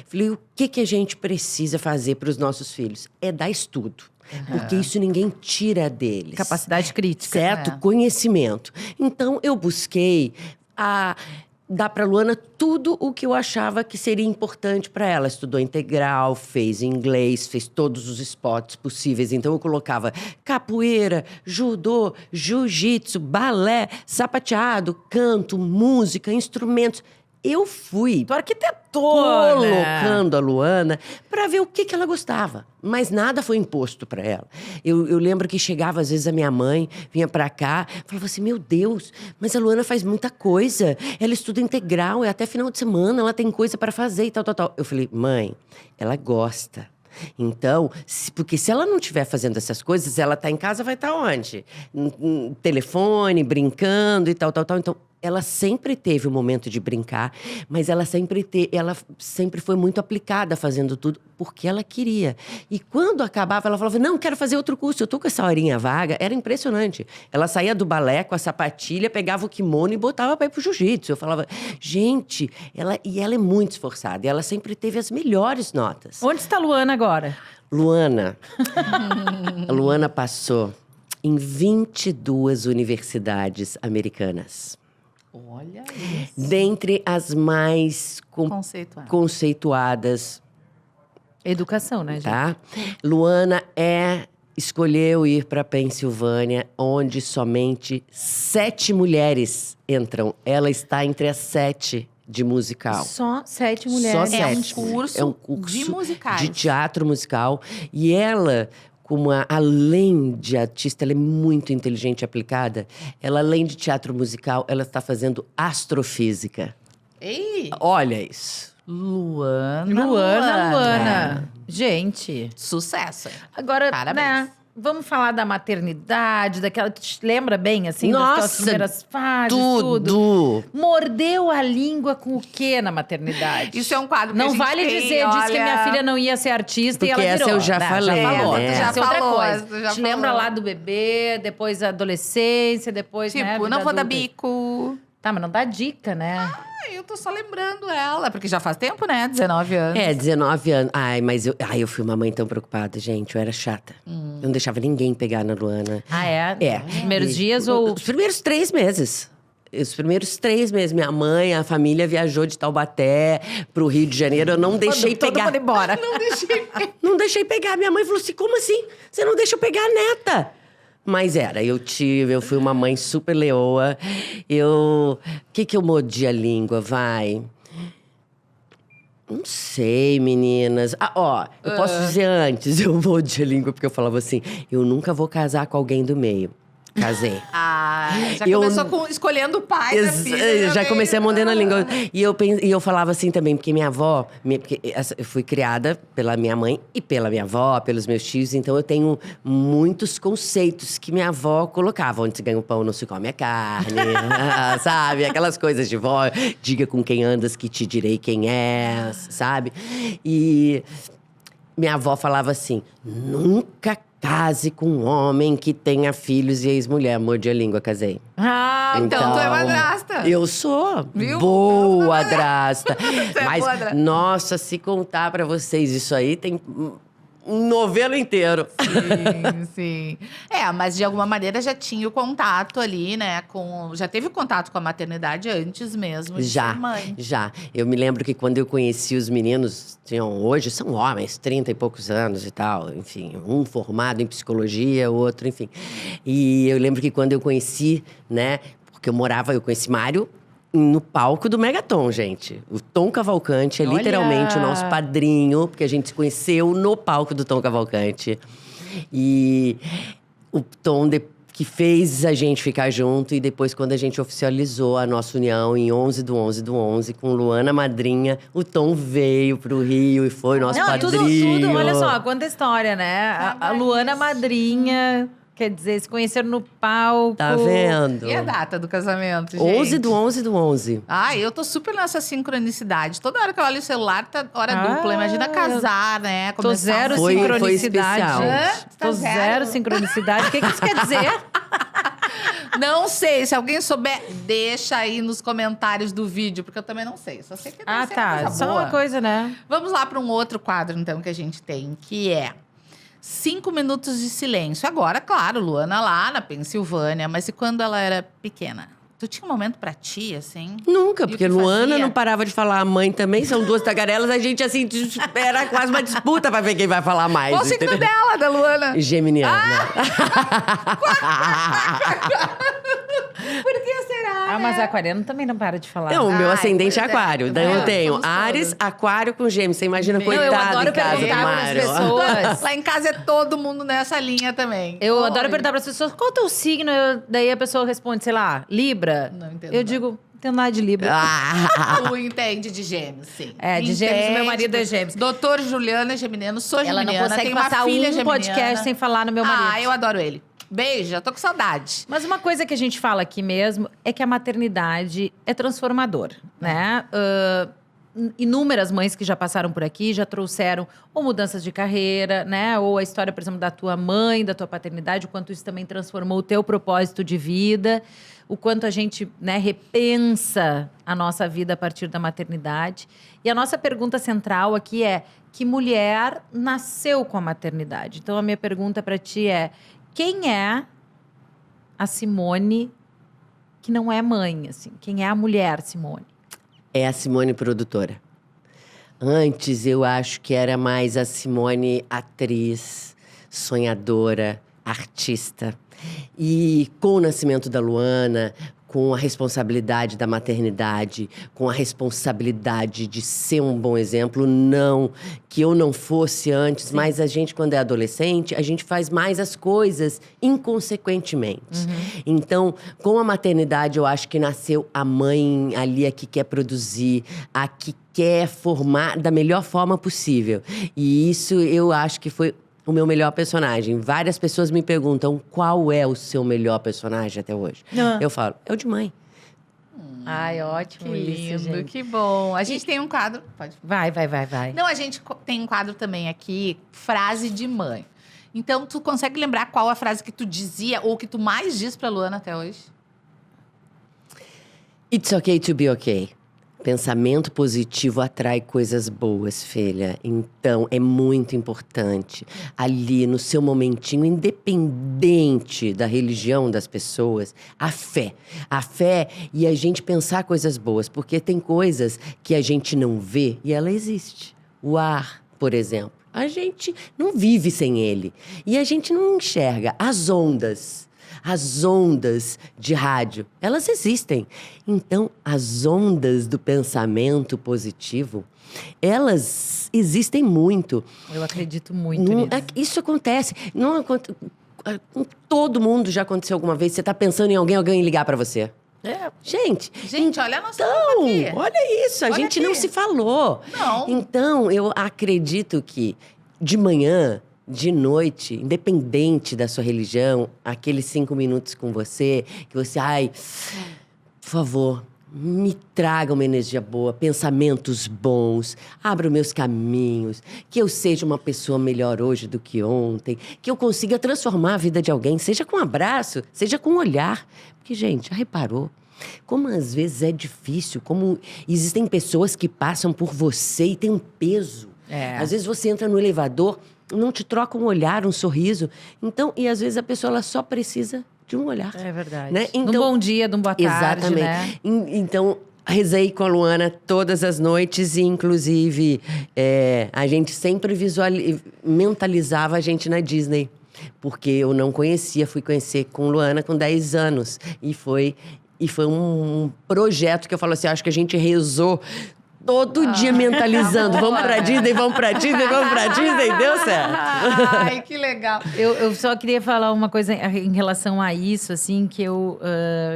Falei, o que a gente precisa fazer para os nossos filhos? É dar estudo. Porque isso ninguém tira deles. Capacidade crítica. Certo? Conhecimento. Então, eu busquei dar para Luana tudo o que eu achava que seria importante para ela. Estudou integral, fez inglês, fez todos os esportes possíveis. Então, eu colocava capoeira, judô, jiu-jitsu, balé, sapateado, canto, música, instrumentos. Eu fui Tu arquitetou, colocando a Luana para ver o que ela gostava. Mas nada foi imposto para ela. Eu lembro que chegava, às vezes, a minha mãe, vinha para cá, falava assim, meu Deus, mas a Luana faz muita coisa. Ela estuda integral, até final de semana, ela tem coisa para fazer e tal, tal, tal. Eu falei, mãe, ela gosta. Então, porque se ela não estiver fazendo essas coisas, ela tá em casa, vai estar onde? No telefone, brincando e tal, tal, tal. Então, ela sempre teve o momento de brincar, mas ela sempre foi muito aplicada fazendo tudo porque ela queria. E quando acabava, ela falava, não, quero fazer outro curso, eu tô com essa horinha vaga. Era impressionante. Ela saía do balé com a sapatilha, pegava o kimono e botava para ir pro jiu-jitsu. Eu falava, gente, ela é muito esforçada. E ela sempre teve as melhores notas. Onde está a Luana agora? Luana. A Luana passou em 22 universidades americanas. Olha isso. Dentre as mais conceituadas. Educação, né, gente? Tá? Luana escolheu ir para Pensilvânia, onde somente 7 mulheres entram. Ela está entre as 7 de musical. Só 7 mulheres. Só É um 7. curso, É um curso de musicais. de teatro musical. E ela, além de artista, ela é muito inteligente e aplicada. Ela, além de teatro musical, ela está fazendo astrofísica. Ei! Olha isso. Luana. Gente. Sucesso. Agora, Parabéns. né? Vamos falar da maternidade, daquela. Te lembra bem, assim, das tuas Nossa, primeiras fases, tudo? Tudo! Mordeu a língua com o quê na maternidade? Isso é um quadro que a Não gente vale tem, dizer, disse que olha- minha filha não ia ser artista e Porque ela essa virou. eu já Né? falei, Já falou, né? essa é outra falou, coisa. tu já Te lembra falou. lá do bebê, depois a adolescência, depois, né, Tipo, vida não vou dar adulta. bico. Tá, mas não dá dica, né? Eu tô só lembrando ela, porque já faz tempo, né? 19 anos. 19 anos. Ai, mas eu fui uma mãe tão preocupada, gente. Eu era chata. Eu não deixava ninguém pegar na Luana. Ah, é? É. Os primeiros E- dias ou... Os primeiros 3 meses. Os primeiros 3 meses. Minha mãe, a família viajou de Taubaté pro Rio de Janeiro. Eu não deixei todo pegar. mundo embora. Não deixei pegar. Minha mãe falou assim: como assim? Você não deixa eu pegar a neta? Mas eu fui uma mãe super leoa. O que eu mordi a língua, vai? Não sei, meninas. Eu posso dizer antes, eu mordi a língua, porque eu falava assim: eu nunca vou casar com alguém do meio. Casei. Já Eu- começou escolhendo o pai da filha. Já comecei a morder na língua. E eu falava assim também, porque minha avó… eu fui criada pela minha mãe e pela minha avó, pelos meus tios. Então, eu tenho muitos conceitos que minha avó colocava. Onde se ganha o pão, não se come a carne. Sabe? Aquelas coisas de vó. Diga com quem andas que te direi quem és, sabe? E minha avó falava assim, nunca case com um homem que tenha filhos e ex-mulher. Mordi a língua, casei. Ah, Então, tu é madrasta. Eu sou. Viu? Boa madrasta. é Mas, boa madrasta. nossa, se contar pra vocês, isso aí tem um novelo inteiro. Sim, sim. Mas de alguma maneira já tinha o contato ali, né? Já teve contato com a maternidade antes mesmo de ser mãe. Já. Eu me lembro que quando eu conheci os meninos, hoje são homens, 30 e poucos anos e tal. Enfim, um formado em psicologia, o outro, enfim. E eu lembro que quando eu conheci, né? Porque eu conheci Mário no palco do Megaton, gente. O Tom Cavalcante é Olha! literalmente o nosso padrinho, porque a gente se conheceu no palco do Tom Cavalcante. E o Tom que fez a gente ficar junto, e depois, quando a gente oficializou a nossa união em 11/11/11, com Luana madrinha, o Tom veio pro Rio e foi nosso Não, padrinho. tudo, olha só, quanta história, né? A Luana madrinha, quer dizer, se conheceram no palco. Tá vendo? E a data do casamento, gente? 11/11/11. Eu tô super nessa sincronicidade. Toda hora que eu olho o celular, tá hora dupla. Imagina casar, né? Tô Começar zero Foi sincronicidade. especial. Tá Tô zero? zero sincronicidade. O que isso quer dizer? Não sei, se alguém souber, deixa aí nos comentários do vídeo, porque eu também não sei. Só sei que deve ser uma coisa Só boa. uma coisa, né? Vamos lá para um outro quadro, então, que a gente tem, que é 5 minutos de silêncio. Agora, claro, Luana lá na Pensilvânia, mas e quando ela era pequena? Tu tinha um momento pra ti, assim? Nunca, E o porque que Luana fazia? não parava de falar. A mãe também, são 2 tagarelas. A gente, assim, era quase uma disputa pra ver quem vai falar mais. Qual o signo entendeu? dela, da Luana? Geminiana. Por que será? Mas a aquariano também não para de falar. Não, o meu Ai, ascendente é pois é. aquário. Daí eu tenho Somos Áries, todas. aquário com gêmeos. Você imagina, Meu, eu coitado adoro em casa do perguntar pras Mário. pessoas. Lá em casa é todo mundo nessa linha também. Eu Oi. adoro perguntar para as pessoas qual é o teu signo. Daí a pessoa responde, sei lá, Libra. Não entendo Eu nada. digo, não entendo nada de Libra. Tu entende de gêmeos, sim. É, de gêmeos, meu marido é gêmeos. Doutor Juliana é geminiano, sou Ela geminiana, não consegue tenho uma passar filha um geminiana. podcast sem falar no meu marido. Eu adoro ele. Beijo, já tô com saudade. Mas uma coisa que a gente fala aqui mesmo é que a maternidade é transformadora, né? Inúmeras mães que já passaram por aqui já trouxeram ou mudanças de carreira, né? Ou a história, por exemplo, da tua mãe, da tua paternidade, o quanto isso também transformou o teu propósito de vida, o quanto a gente, né, repensa a nossa vida a partir da maternidade. E a nossa pergunta central aqui é: que mulher nasceu com a maternidade? Então, a minha pergunta para ti é: quem é a Simone que não é mãe, assim? Quem é a mulher Simone? É a Simone produtora. Antes eu acho que era mais a Simone atriz, sonhadora, artista. E com o nascimento da Luana, com a responsabilidade da maternidade, com a responsabilidade de ser um bom exemplo. Não que eu não fosse antes, mas a gente, quando é adolescente, a gente faz mais as coisas inconsequentemente. Então, com a maternidade, eu acho que nasceu a mãe ali, a que quer produzir, a que quer formar da melhor forma possível. E isso eu acho que foi o meu melhor personagem. Várias pessoas me perguntam qual é o seu melhor personagem até hoje. Eu falo, é o de mãe. Ai, Que ótimo lindo, isso, gente. que bom. A gente tem um quadro. Pode. Vai. Não, a gente tem um quadro também aqui, frase de mãe. Então, tu consegue lembrar qual a frase que tu dizia ou que tu mais diz pra Luana até hoje? It's okay to be okay. Pensamento positivo atrai coisas boas, filha. Então, é muito importante, ali no seu momentinho, independente da religião das pessoas, a fé. A fé e a gente pensar coisas boas. Porque tem coisas que a gente não vê e ela existe. O ar, por exemplo. A gente não vive sem ele. E a gente não enxerga as ondas. As ondas de rádio, elas existem. Então, as ondas do pensamento positivo, elas existem muito. Eu acredito muito nisso. Isso acontece. Não, com todo mundo já aconteceu alguma vez. Você está pensando em alguém ligar para você. Gente, Olha a nossa então, roupa aqui. olha isso, a Olha gente aqui. não se falou. Não. Então, eu acredito que de manhã, de noite, independente da sua religião, aqueles 5 minutos com você, que você, por favor, me traga uma energia boa, pensamentos bons, abra os meus caminhos, que eu seja uma pessoa melhor hoje do que ontem, que eu consiga transformar a vida de alguém, seja com um abraço, seja com um olhar. Porque, gente, já reparou? Como às vezes é difícil, como existem pessoas que passam por você e tem um peso. Às vezes você entra no elevador, não te troca um olhar, um sorriso. Então, e às vezes a pessoa ela só precisa de um olhar. É verdade. Né? De um bom dia, de um boa tarde, Exatamente. né? Então, rezei com a Luana todas as noites e, inclusive, a gente sempre mentalizava a gente na Disney. Porque eu não conhecia, fui conhecer com Luana com 10 anos. E foi um projeto que eu falo assim, acho que a gente rezou todo dia mentalizando. Vamos pra Disney, vamos pra Disney, vamos pra Disney. Deu certo. Ai, que legal. Eu só queria falar uma coisa em relação a isso, assim, que eu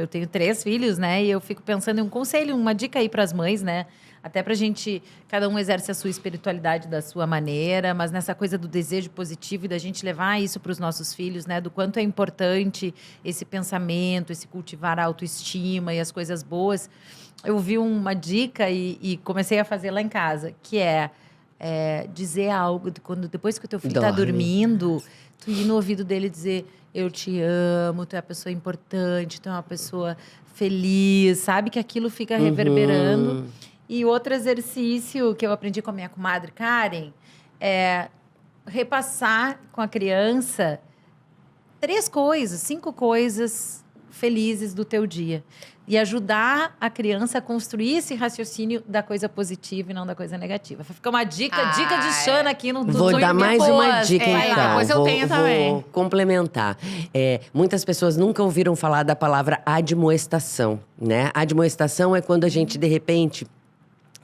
tenho 3 filhos, né? E eu fico pensando em um conselho, uma dica aí pras mães, né? Até pra gente, cada um exerce a sua espiritualidade da sua maneira, mas nessa coisa do desejo positivo e da gente levar isso para os nossos filhos, né? Do quanto é importante esse pensamento, esse cultivar a autoestima e as coisas boas. Eu vi uma dica e comecei a fazer lá em casa, que é dizer algo, depois que o teu filho está dormindo, tu ir no ouvido dele e dizer, eu te amo, tu é uma pessoa importante, tu é uma pessoa feliz, sabe? Que aquilo fica reverberando. E outro exercício que eu aprendi com a minha comadre Karen é repassar com a criança 3 coisas, 5 coisas felizes do teu dia. E ajudar a criança a construir esse raciocínio da coisa positiva e não da coisa negativa. Fica uma dica de Xana aqui no Vou dar mais uma dica, então. Depois eu tenho também. Vou complementar. Muitas pessoas nunca ouviram falar da palavra admoestação, né? Admoestação é quando a gente, de repente,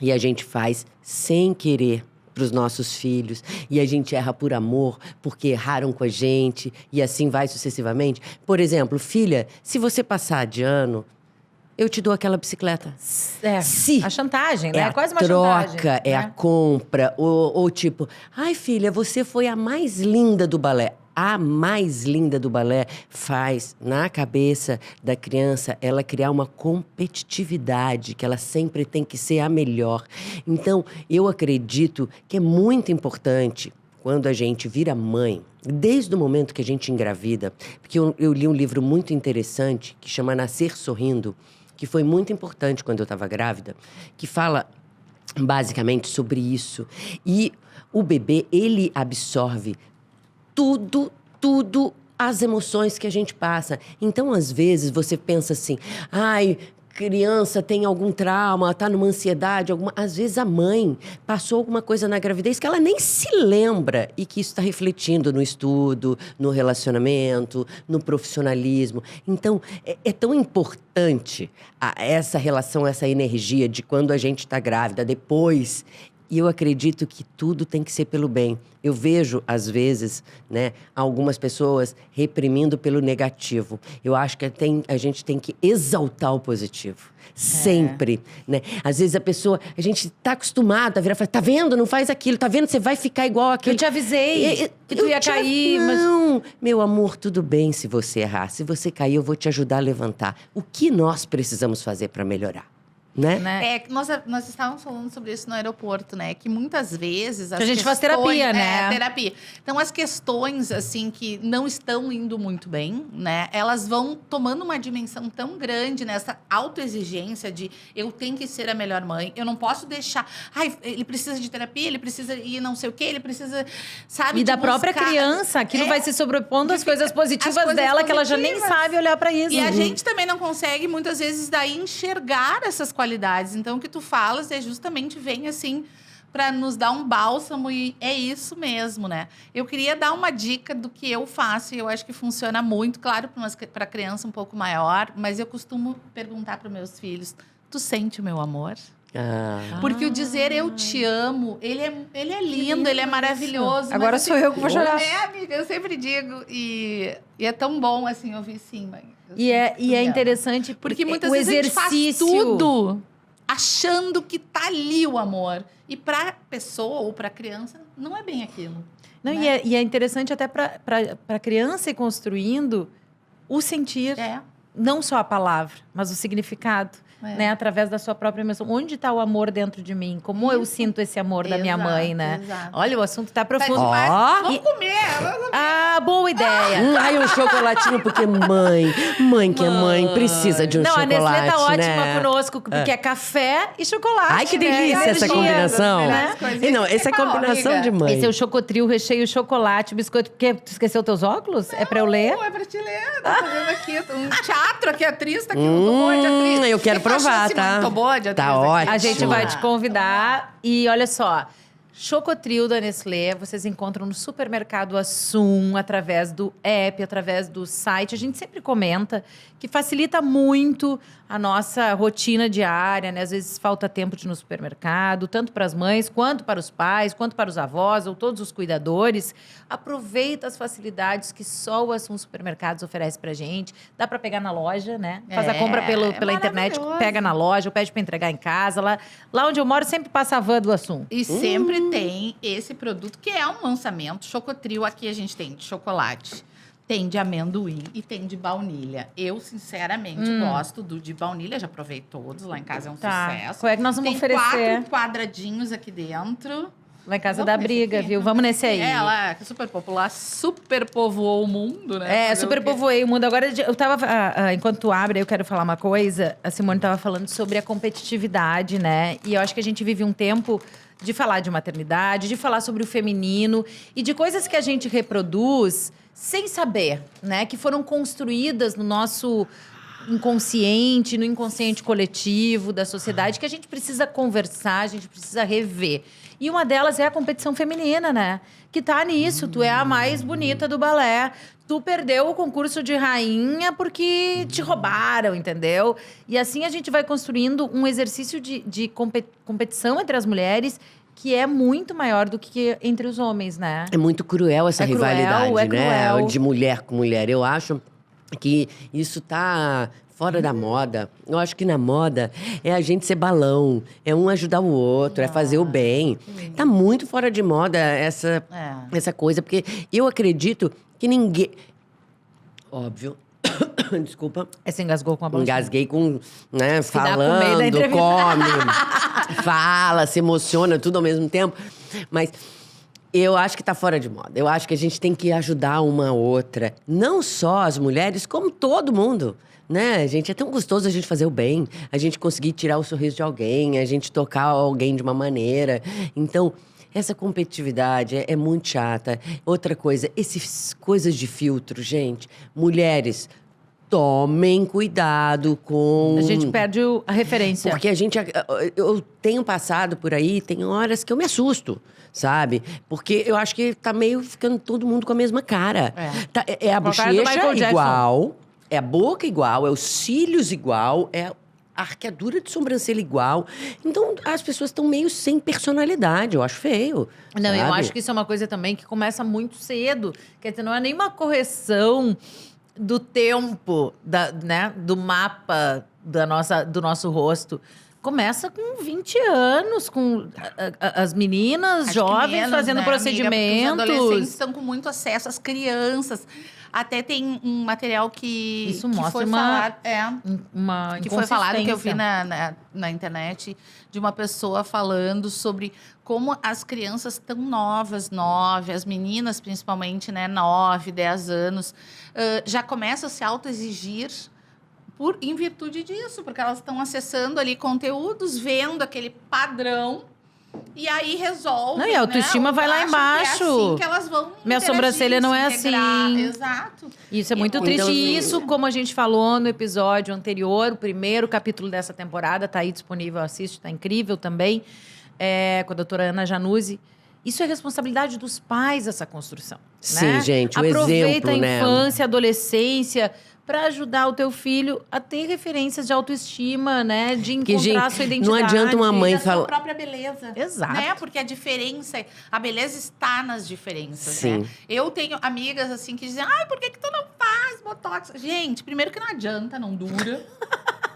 e a gente faz sem querer para os nossos filhos, e a gente erra por amor, porque erraram com a gente, e assim vai sucessivamente. Por exemplo, filha, se você passar de ano, eu te dou aquela bicicleta. Se a chantagem, né? é quase uma troca, chantagem. é a compra, ou tipo, ai filha, você foi a mais linda do balé. A mais linda do balé faz, na cabeça da criança, ela criar uma competitividade, que ela sempre tem que ser a melhor. Então, eu acredito que é muito importante, quando a gente vira mãe, desde o momento que a gente engravida, porque eu li um livro muito interessante, que chama Nascer Sorrindo, que foi muito importante quando eu estava grávida, que fala basicamente sobre isso. E o bebê, ele absorve tudo as emoções que a gente passa. Então, às vezes, você pensa assim, ai, criança tem algum trauma, está numa ansiedade, às vezes a mãe passou alguma coisa na gravidez que ela nem se lembra e que isso está refletindo no estudo, no relacionamento, no profissionalismo. Então, é tão importante essa relação, essa energia de quando a gente está grávida, depois. E eu acredito que tudo tem que ser pelo bem. Eu vejo, às vezes, né, algumas pessoas reprimindo pelo negativo. Eu acho que a gente tem que exaltar o positivo. Sempre, né? Às vezes a gente tá acostumado a virar e falar, tá vendo? Não faz aquilo, tá vendo? Você vai ficar igual aquele. Eu te avisei que tu ia cair, mas... Não, meu amor, tudo bem se você errar. Se você cair, eu vou te ajudar a levantar. O que nós precisamos fazer para melhorar? Né? Nós estávamos falando sobre isso no aeroporto, né? Que muitas vezes a gente faz terapia, né? Terapia. Então, as questões, assim, que não estão indo muito bem, né? Elas vão tomando uma dimensão tão grande nessa autoexigência de eu tenho que ser a melhor mãe, eu não posso deixar... Ai, ele precisa de terapia, ele precisa ir não sei o quê, ele precisa, sabe? E da própria criança, aquilo vai se sobrepondo às coisas positivas dela, que ela já nem sabe olhar para isso. E a gente também não consegue, muitas vezes, daí enxergar essas qualidades. Então, o que tu falas justamente vem assim para nos dar um bálsamo e é isso mesmo, né? Eu queria dar uma dica do que eu faço e eu acho que funciona muito, claro, para criança um pouco maior, mas eu costumo perguntar para meus filhos: tu sente o meu amor? Porque o dizer eu te amo, ele é lindo, ele é maravilhoso. Agora mas, sou eu que vou chorar. Amiga, eu sempre digo. E é tão bom assim ouvir sim, mãe. E é interessante porque muitas o vezes exercício... a gente faz tudo achando que tá ali o amor. E pra pessoa ou pra criança, não é bem aquilo. Não, né? e é interessante até pra criança ir construindo o sentir, não só a palavra, mas o significado. Né, através da sua própria emoção. Onde está o amor dentro de mim? Como eu sinto esse amor da minha mãe, né? Exato. Olha, o assunto está profundo. Vamos comer! Ah, boa ideia! Ai, um chocolatinho, porque mãe que é mãe, precisa de um chocolate, a Nestlé tá ótima né? conosco, porque é café e chocolate. Ai, que delícia né? essa combinação. Né? E não, essa é a combinação de mãe. Esse é o chocotril, recheio chocolate, biscoito. Porque tu esqueceu teus óculos? Não, é pra eu ler? Não, é pra te ler. Tô fazendo aqui um teatro, aqui a atriz tá aqui no boa de atriz. Eu quero provar, tá? Tô boa de atriz tá aqui. ótimo. A gente vai te convidar. E olha só, Chocotril da Nestlé, vocês encontram no supermercado Assum, através do app, através do site. A gente sempre comenta que facilita muito a nossa rotina diária, né? Às vezes falta tempo de ir no supermercado, tanto para as mães, quanto para os pais, quanto para os avós ou todos os cuidadores. Aproveita as facilidades que só o Assum Supermercados oferece pra gente. Dá para pegar na loja, né? Faz a compra pela internet, pega na loja, ou pede para entregar em casa. Lá onde eu moro, sempre passa a van do Assum. E sempre tem esse produto, que é um lançamento. Chocotril, aqui a gente tem de chocolate. Tem de amendoim e tem de baunilha. Eu, sinceramente, gosto do de baunilha. Já provei todos. Lá em casa é um sucesso. Qual é que nós vamos oferecer? Tem 4 quadradinhos aqui dentro. Lá em casa da briga, viu? Vamos nesse aí. Ela é super popular, super povoou o mundo, né? Super povoei o mundo. Agora, eu tava... enquanto tu abre, eu quero falar uma coisa. A Simone tava falando sobre a competitividade, né? E eu acho que a gente vive um tempo de falar de maternidade, de falar sobre o feminino e de coisas que a gente reproduz sem saber, né? Que foram construídas no nosso inconsciente, no inconsciente coletivo da sociedade, que a gente precisa conversar, a gente precisa rever. E uma delas é a competição feminina, né? Que tá nisso, tu é a mais bonita do balé. Tu perdeu o concurso de rainha porque te roubaram, entendeu? E assim a gente vai construindo um exercício de competição entre as mulheres que é muito maior do que entre os homens, né? É muito cruel essa rivalidade, né? Cruel. De mulher com mulher. Eu acho que isso tá fora da moda. Eu acho que na moda é a gente ser balão, é um ajudar o outro, é fazer o bem. Tá muito fora de moda essa coisa, porque eu acredito que ninguém... Óbvio. Desculpa. Você engasgou com a bola? Engasguei com, né, Se dá com medo da falando, entrevista. come, fala, se emociona, tudo ao mesmo tempo. Mas eu acho que tá fora de moda. Eu acho que a gente tem que ajudar uma a outra. Não só as mulheres, como todo mundo. Né, gente? É tão gostoso a gente fazer o bem. A gente conseguir tirar o sorriso de alguém. A gente tocar alguém de uma maneira. Então... essa competitividade é muito chata. Outra coisa, essas coisas de filtro, gente. Mulheres, tomem cuidado com… A gente perde a referência. Porque eu tenho passado por aí, tem horas que eu me assusto, sabe? Porque eu acho que tá meio ficando todo mundo com a mesma cara. É a Com a cara do Michael bochecha Jackson. igual, é a boca igual, é os cílios igual, é a arqueadura de sobrancelha igual. Então, as pessoas estão meio sem personalidade, eu acho feio. Não, eu sabe? acho que isso é uma coisa também que começa muito cedo. Quer dizer, não é nenhuma correção do tempo, né, do mapa do nosso rosto. Começa com 20 anos, com as meninas Acho que jovens menos, fazendo né, amiga? procedimentos. Porque os adolescentes estão com muito acesso às crianças. Até tem um material que, Isso que mostra foi uma falado, uma que foi falado, que eu vi inconsistência. na internet, de uma pessoa falando sobre como as crianças tão novas, 9, as meninas principalmente, né, 9, 10 anos, já começam a se autoexigir em virtude disso, porque elas estão acessando ali conteúdos, vendo aquele padrão, e aí resolve. Não, e a autoestima vai lá acham embaixo. Que é assim que elas vão Minha interagir, sobrancelha não se é integrar. assim. Exato. Isso é muito Então, triste. E assim, isso, como a gente falou no episódio anterior, o primeiro capítulo dessa temporada, tá aí disponível, assiste, tá incrível também, com a doutora Ana Januzzi. Isso é responsabilidade dos pais, essa construção. Sim, né? gente, o Aproveita exemplo, a né? infância, a adolescência, para ajudar o teu filho a ter referências de autoestima, né? De encontrar Porque, gente, a sua identidade. não adianta uma mãe da sua falar… própria beleza. Exato. Né? Porque a diferença, a beleza está nas diferenças, Sim. né? Eu tenho amigas assim que dizem, ai, por que tu não faz botox? Gente, primeiro que não adianta, não dura.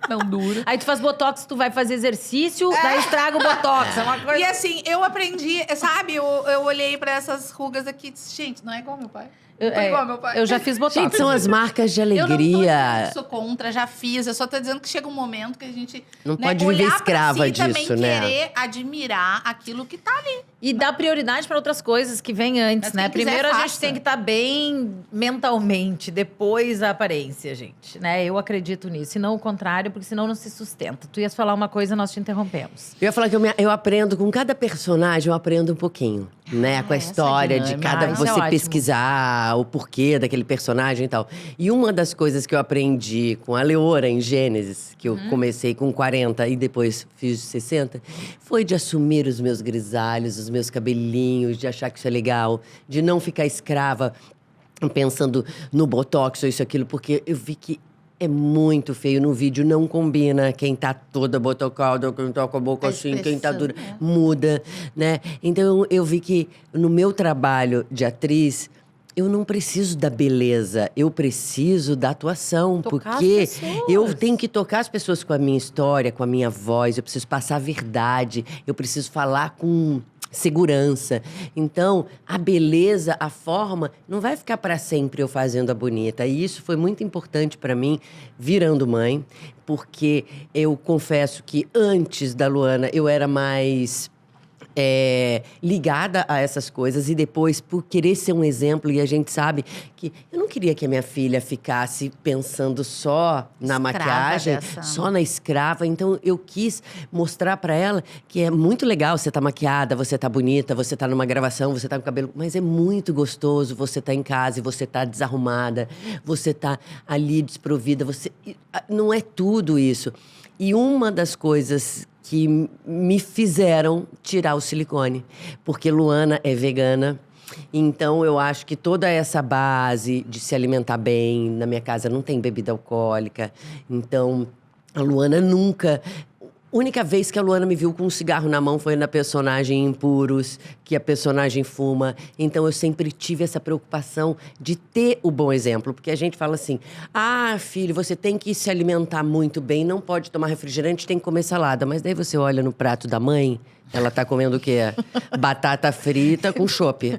Não dura. Aí tu faz botox, tu vai fazer exercício, daí estraga o botox. É uma coisa… E assim, eu aprendi, sabe? Eu olhei pra essas rugas aqui e disse, gente, não é igual meu pai. Não é igual meu pai. Eu já fiz botox. Gente, são as marcas de Eu não tô alegria. dizendo que sou contra, já fiz. Eu só tô dizendo que chega um momento que a gente… Não né, pode viver olhar escrava pra si disso, também né? querer admirar aquilo que tá ali. E dá prioridade para outras coisas que vêm antes, Mas né? quem quiser, Primeiro a gente faça. tem que estar bem mentalmente, depois a aparência, gente. Né? Eu acredito nisso. E não o contrário, porque senão não se sustenta. Tu ias falar uma coisa, nós te interrompemos. Eu ia falar que eu aprendo com cada personagem, eu aprendo um pouquinho, né? Com a essa história de dinâmica. cada… Isso é você ótimo. pesquisar o porquê daquele personagem e tal. E uma das coisas que eu aprendi com a Leora em Gênesis, que eu comecei com 40 e depois fiz 60, foi de assumir os meus grisalhos, os meus cabelinhos, de achar que isso é legal, de não ficar escrava pensando no botox ou isso, aquilo, porque eu vi que é muito feio. No vídeo não combina quem tá toda botocada, quem tá com a boca A assim, quem tá expressão, dura. né? Muda, né? Então eu vi que no meu trabalho de atriz, eu não preciso da beleza, eu preciso da atuação. Tocar as porque pessoas. eu tenho que tocar as pessoas com a minha história, com a minha voz, eu preciso passar a verdade, eu preciso falar com segurança. Então, a beleza, a forma, não vai ficar para sempre eu fazendo a bonita. E isso foi muito importante para mim, virando mãe, porque eu confesso que antes da Luana eu era mais ligada a essas coisas, e depois, por querer ser um exemplo, e a gente sabe que eu não queria que a minha filha ficasse pensando só na Escrava maquiagem, dessa. só na escrava. Então eu quis mostrar pra ela que é muito legal você tá maquiada, você tá bonita, você tá numa gravação, você tá com cabelo, mas é muito gostoso você tá em casa e você tá desarrumada, você tá ali desprovida, não é tudo isso. E uma das coisas que me fizeram tirar o silicone, porque Luana é vegana. Então, eu acho que toda essa base de se alimentar bem, na minha casa não tem bebida alcoólica. Então, a Luana nunca… A única vez que a Luana me viu com um cigarro na mão foi na personagem Impuros, que a personagem fuma. Então, eu sempre tive essa preocupação de ter o bom exemplo. Porque a gente fala assim, filho, você tem que se alimentar muito bem, não pode tomar refrigerante, tem que comer salada. Mas daí você olha no prato da mãe, ela tá comendo o quê? Batata frita com chopp.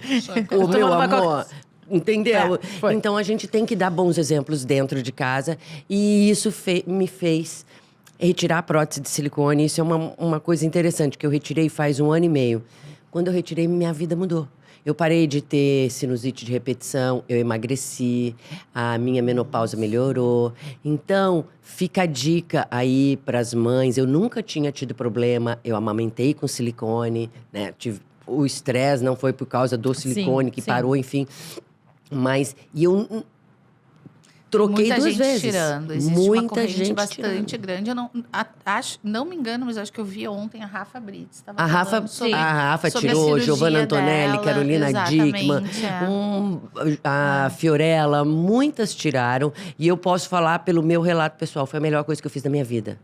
Ô, meu Tomando uma amor… Entendeu? foi. Então, a gente tem que dar bons exemplos dentro de casa. E isso me fez retirar a prótese de silicone. Isso é uma coisa interessante, que eu retirei faz 1 ano e meio. Quando eu retirei, minha vida mudou. Eu parei de ter sinusite de repetição, eu emagreci, a minha menopausa melhorou. Então, fica a dica aí para as mães. Eu nunca tinha tido problema, eu amamentei com silicone, né? O estresse não foi por causa do silicone que sim. parou, enfim. Mas, e eu… troquei Muita 2 gente vezes. tirando. Existe uma Muita corrente gente bastante tirando. grande. Eu não me engano, mas acho que eu vi ontem a Rafa Brits. A Rafa sobre tirou, cirurgia Giovanna Antonelli, dela. Carolina Dickman, Exatamente, é. a Fiorella, muitas tiraram. E eu posso falar pelo meu relato pessoal, foi a melhor coisa que eu fiz na minha vida.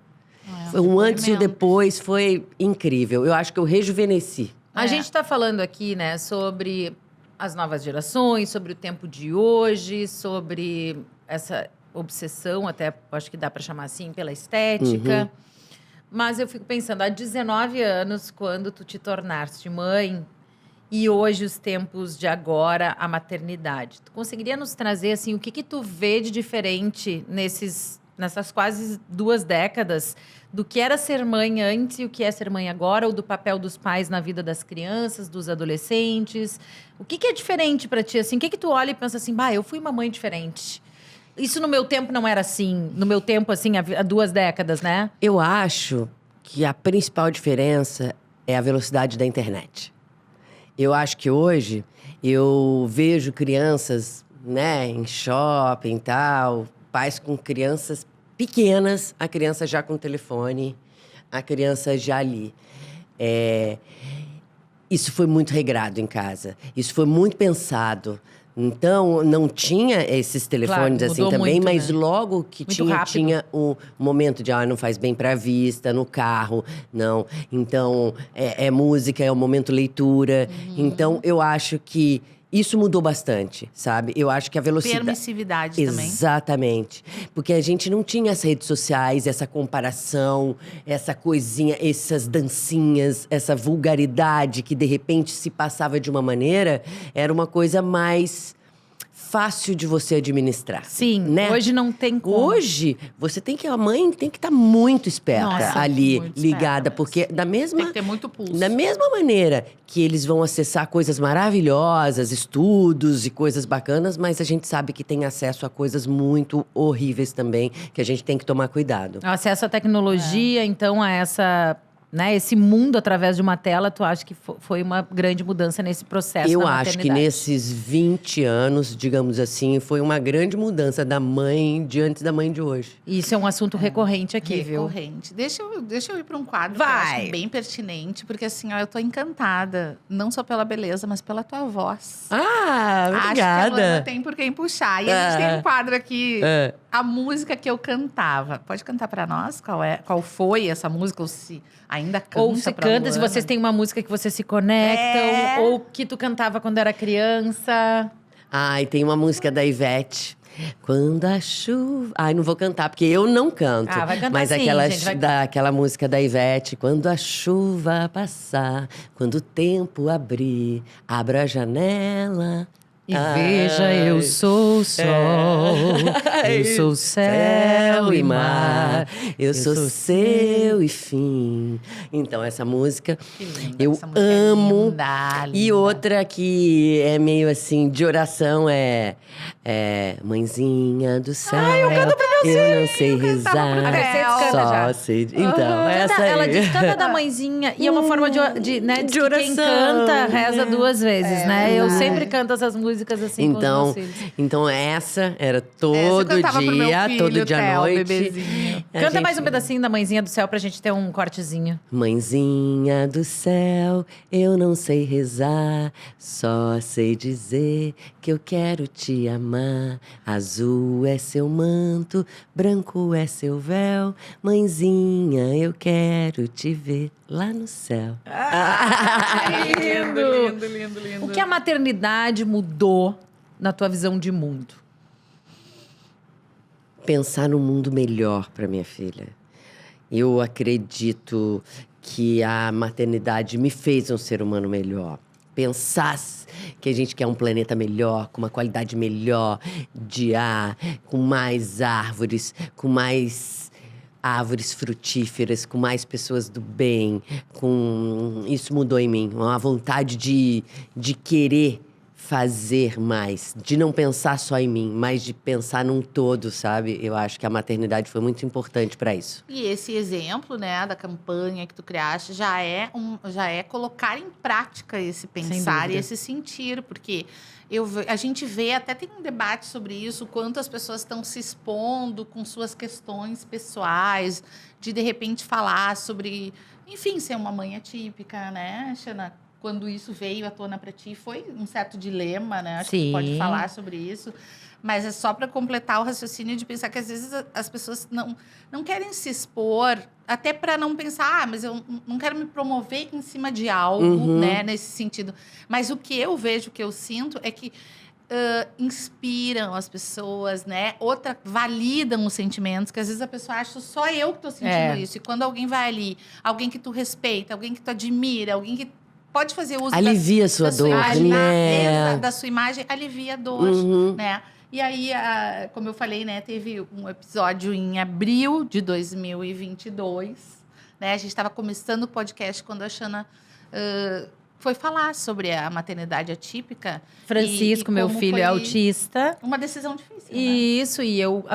Foi um antes e o depoimento. depois, foi incrível. Eu acho que eu rejuvenesci. A gente está falando aqui, né, sobre as novas gerações, sobre o tempo de hoje, sobre essa obsessão, até acho que dá para chamar assim, pela estética. Mas eu fico pensando, há 19 anos, quando tu te tornaste mãe, e hoje os tempos de agora, a maternidade. Tu conseguiria nos trazer, assim, o que tu vê de diferente nessas quase 2 décadas do que era ser mãe antes e o que é ser mãe agora, ou do papel dos pais na vida das crianças, dos adolescentes? O que é diferente para ti, assim? O que tu olha e pensa assim, eu fui uma mãe diferente? Isso no meu tempo não era assim. No meu tempo, assim, há 2 décadas, né? Eu acho que a principal diferença é a velocidade da internet. Eu acho que hoje eu vejo crianças, né, em shopping e tal, pais com crianças pequenas, a criança já com telefone, a criança já ali. Isso foi muito regrado em casa. Isso foi muito pensado. Então, não tinha esses telefones Claro, assim mudou também, muito, mas né? logo que Muito tinha, rápido. tinha o momento de, não faz bem pra vista, no carro, não. Então, é música, é o momento leitura. Então, eu acho que isso mudou bastante, sabe? Eu acho que a velocidade… Permissividade também. Exatamente. Porque a gente não tinha as redes sociais, essa comparação, essa coisinha, essas dancinhas, essa vulgaridade que de repente se passava de uma maneira, era uma coisa mais fácil de você administrar. Sim, né? hoje não tem como. Hoje, a mãe tem que estar muito esperta Nossa, ali, muito ligada, esperta porque mesmo. da mesma… Tem que ter muito pulso. Da mesma maneira que eles vão acessar coisas maravilhosas, estudos e coisas bacanas, mas a gente sabe que tem acesso a coisas muito horríveis também, que a gente tem que tomar cuidado. Acesso à tecnologia, então, a esse mundo através de uma tela, tu acha que foi uma grande mudança nesse processo Eu da acho que maternidade? nesses 20 anos, digamos assim, foi uma grande mudança da mãe de antes da mãe de hoje. Isso é um assunto recorrente aqui, viu? Recorrente. Deixa eu ir para um quadro que eu Vai! acho bem pertinente, porque assim, eu tô encantada, não só pela beleza, mas pela tua voz. Ah, Acho que a Luana obrigada. tem por quem puxar. E a gente tem um quadro aqui, a música que eu cantava. Pode cantar pra nós qual foi essa música, ou se ainda canta Ou se pra canta, se Luana? vocês têm uma música que vocês se conectam, ou que tu cantava quando era criança. E tem uma música da Ivete. Quando a chuva… não vou cantar, porque eu não canto. Vai cantar Mas sim, aquela, gente, vai- aquela música da Ivete. Quando a chuva passar, quando o tempo abrir, abra a janela… E veja, eu sou o sol, eu sou o céu e mar, eu sou seu e fim. Então, essa música Que linda, eu essa música é amo. linda, E linda. outra que é meio assim, de oração, é Mãezinha do céu. Eu canto pra meu cantava Eu não sei pro rezar, Theo. Mercedes canta só já. sei… Então, essa aí. Ela diz canta da mãezinha. E é uma forma de diz que quem oração, canta reza né? 2 vezes, né? Eu verdade. sempre canto essas músicas assim com os Então, meus filhos. então essa era Essa eu todo cantava pro meu dia, filho, todo dia à Theo, noite. bebezinho. A Canta gente- mais um pedacinho da Mãezinha do Céu pra gente ter um cortezinho. Mãezinha do céu, eu não sei rezar, só sei dizer que eu quero te amar. Azul é seu manto, branco é seu véu, mãezinha, eu quero te ver lá no céu. Lindo. O que a maternidade mudou na tua visão de mundo? Pensar no mundo melhor para minha filha. Eu acredito que a maternidade me fez um ser humano melhor. Pensar que a gente quer um planeta melhor, com uma qualidade melhor de ar, com mais árvores, com mais árvores frutíferas, com mais pessoas do bem. Isso mudou em mim. Uma vontade de querer fazer mais, de não pensar só em mim, mas de pensar num todo, sabe? Eu acho que a maternidade foi muito importante para isso. E esse exemplo, né, da campanha que tu criaste já é colocar em prática esse pensar e dúvida. esse sentir, porque a gente vê, até tem um debate sobre isso, quanto as pessoas estão se expondo com suas questões pessoais, de repente falar sobre, enfim, ser uma mãe atípica, né, Xana? Quando isso veio à tona para ti, foi um certo dilema, né? Acho que tu pode Sim. falar sobre isso. Mas é só para completar o raciocínio de pensar que às vezes as pessoas não querem se expor, até para não pensar, mas eu não quero me promover em cima de algo, né? Nesse sentido. Mas o que eu vejo, o que eu sinto é que inspiram as pessoas, né? Validam os sentimentos, que às vezes a pessoa acha só eu que estou sentindo isso. E quando alguém vai ali, alguém que tu respeita, alguém que tu admira, alguém que pode fazer uso Alivia a sua dor, imagem, né? da sua imagem, alivia a dor, né? E aí, como eu falei, né, teve um episódio em abril de 2022, né? A gente estava começando o podcast quando a Xana foi falar sobre a maternidade atípica. Francisco, meu como filho, é foi autista. uma decisão difícil, né? Isso, e eu,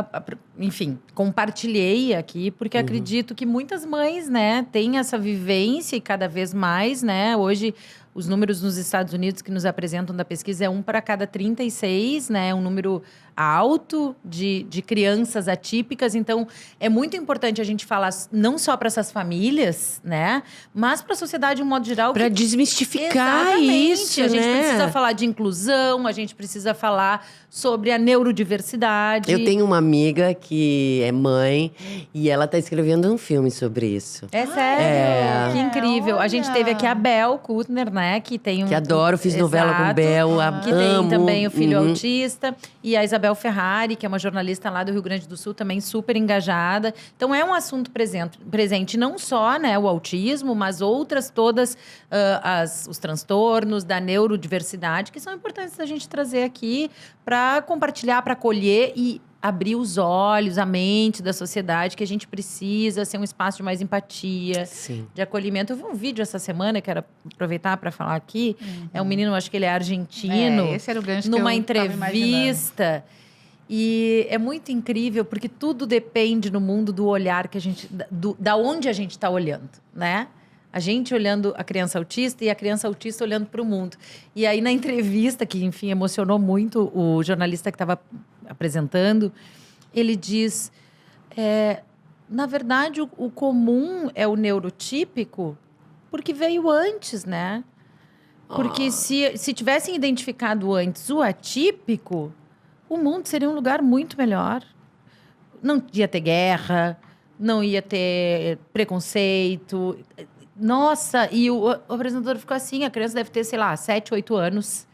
enfim, compartilhei aqui, porque acredito que muitas mães, né, têm essa vivência e cada vez mais, né, hoje os números nos Estados Unidos que nos apresentam da pesquisa é 1 para cada 36, né, um número alto de crianças atípicas, então é muito importante a gente falar não só para essas famílias, né, mas para a sociedade de um modo geral. Para desmistificar Exatamente. isso, A gente né? precisa falar de inclusão, a gente precisa falar sobre a neurodiversidade. Eu tenho uma amiga que é mãe e ela tá escrevendo um filme sobre isso. É sério? É. Que incrível. A gente Olha. teve aqui a Bel Kutner, né? Que tem Que adoro, fiz novela com Exato. Bel, Que amo. tem também o filho autista. E a Isabel Ferrari, que é uma jornalista lá do Rio Grande do Sul, também super engajada. Então, é um assunto presente não só, né, o autismo, mas outras todas os transtornos da neurodiversidade, que são importantes da gente trazer aqui para compartilhar, para acolher e abrir os olhos, a mente da sociedade, que a gente precisa ser um espaço de mais empatia, Sim. de acolhimento. Eu vi um vídeo essa semana, quero aproveitar para falar aqui. É um menino, acho que ele é argentino. Esse era o gancho Numa que eu tava imaginando. entrevista. E é muito incrível, porque tudo depende no mundo do olhar que a gente... da onde a gente está olhando, né? A gente olhando a criança autista e a criança autista olhando para o mundo. E aí, na entrevista, que, enfim, emocionou muito o jornalista que estava apresentando, ele diz... na verdade, o comum é o neurotípico porque veio antes, né? Porque se tivessem identificado antes o atípico, o mundo seria um lugar muito melhor. Não ia ter guerra, não ia ter preconceito. Nossa, e o apresentador ficou assim, a criança deve ter, sei lá, 7, 8 anos,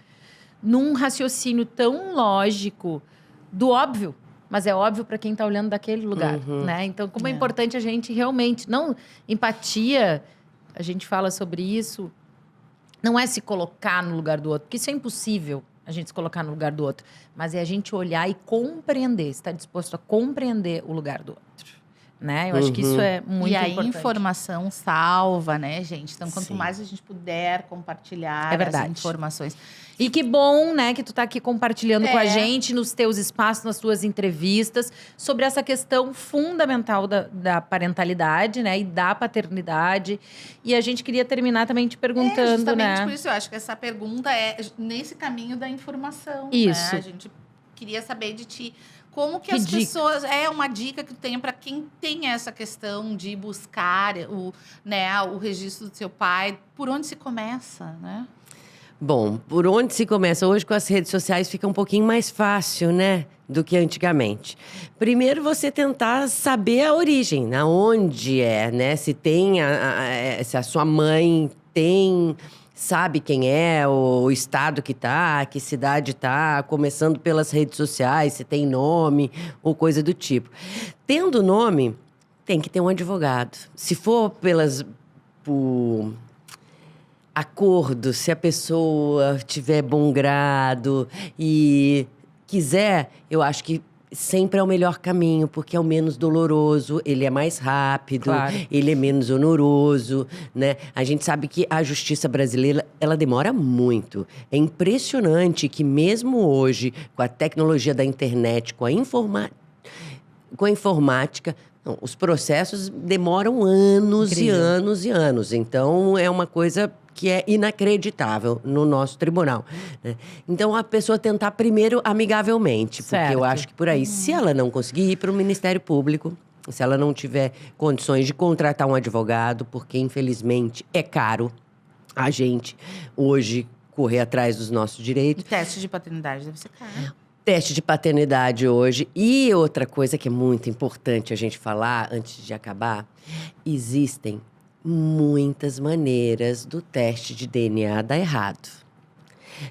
num raciocínio tão lógico do óbvio, mas é óbvio para quem está olhando daquele lugar, né? Então, como é importante a gente realmente, não empatia, a gente fala sobre isso, não é se colocar no lugar do outro, porque isso é impossível, a gente se colocar no lugar do outro, mas é a gente olhar e compreender, estar disposto a compreender o lugar do outro. Né? Eu acho que isso é muito importante. E a informação salva, né, gente? Então, quanto Sim. mais a gente puder compartilhar É verdade. as informações. E que bom, né, que tu tá aqui compartilhando com a gente nos teus espaços, nas tuas entrevistas, sobre essa questão fundamental da parentalidade, né, e da paternidade. E a gente queria terminar também te perguntando, Justamente né? por isso, eu acho que essa pergunta é nesse caminho da informação. Isso. Né? A gente queria saber de ti. Como que Que as dica? pessoas... É uma dica que tu tenha para quem tem essa questão de buscar o registro do seu pai. Por onde se começa, né? Bom, por onde se começa? Hoje com as redes sociais fica um pouquinho mais fácil, né? Do que antigamente. Primeiro você tentar saber a origem, aonde é, né? Se tem, se a sua mãe tem... Sabe quem é, o estado que tá, que cidade tá, começando pelas redes sociais, se tem nome ou coisa do tipo. Tendo nome, tem que ter um advogado. Se for por acordo, se a pessoa tiver bom grado e quiser, eu acho que sempre é o melhor caminho, porque é o menos doloroso, ele é mais rápido, Claro. ele é menos oneroso, né? A gente sabe que a justiça brasileira, ela demora muito. É impressionante que mesmo hoje, com a tecnologia da internet, com a informática, não, os processos demoram anos Incrível. e anos e anos. Então, é uma coisa que é inacreditável no nosso tribunal, né? Então, a pessoa tentar primeiro amigavelmente, porque Certo. eu acho que por aí, se ela não conseguir ir para o Ministério Público, se ela não tiver condições de contratar um advogado, porque infelizmente é caro a gente hoje correr atrás dos nossos E direitos. teste de paternidade deve ser caro. Teste de paternidade hoje. E outra coisa que é muito importante a gente falar antes de acabar: existem muitas maneiras do teste de DNA dar errado.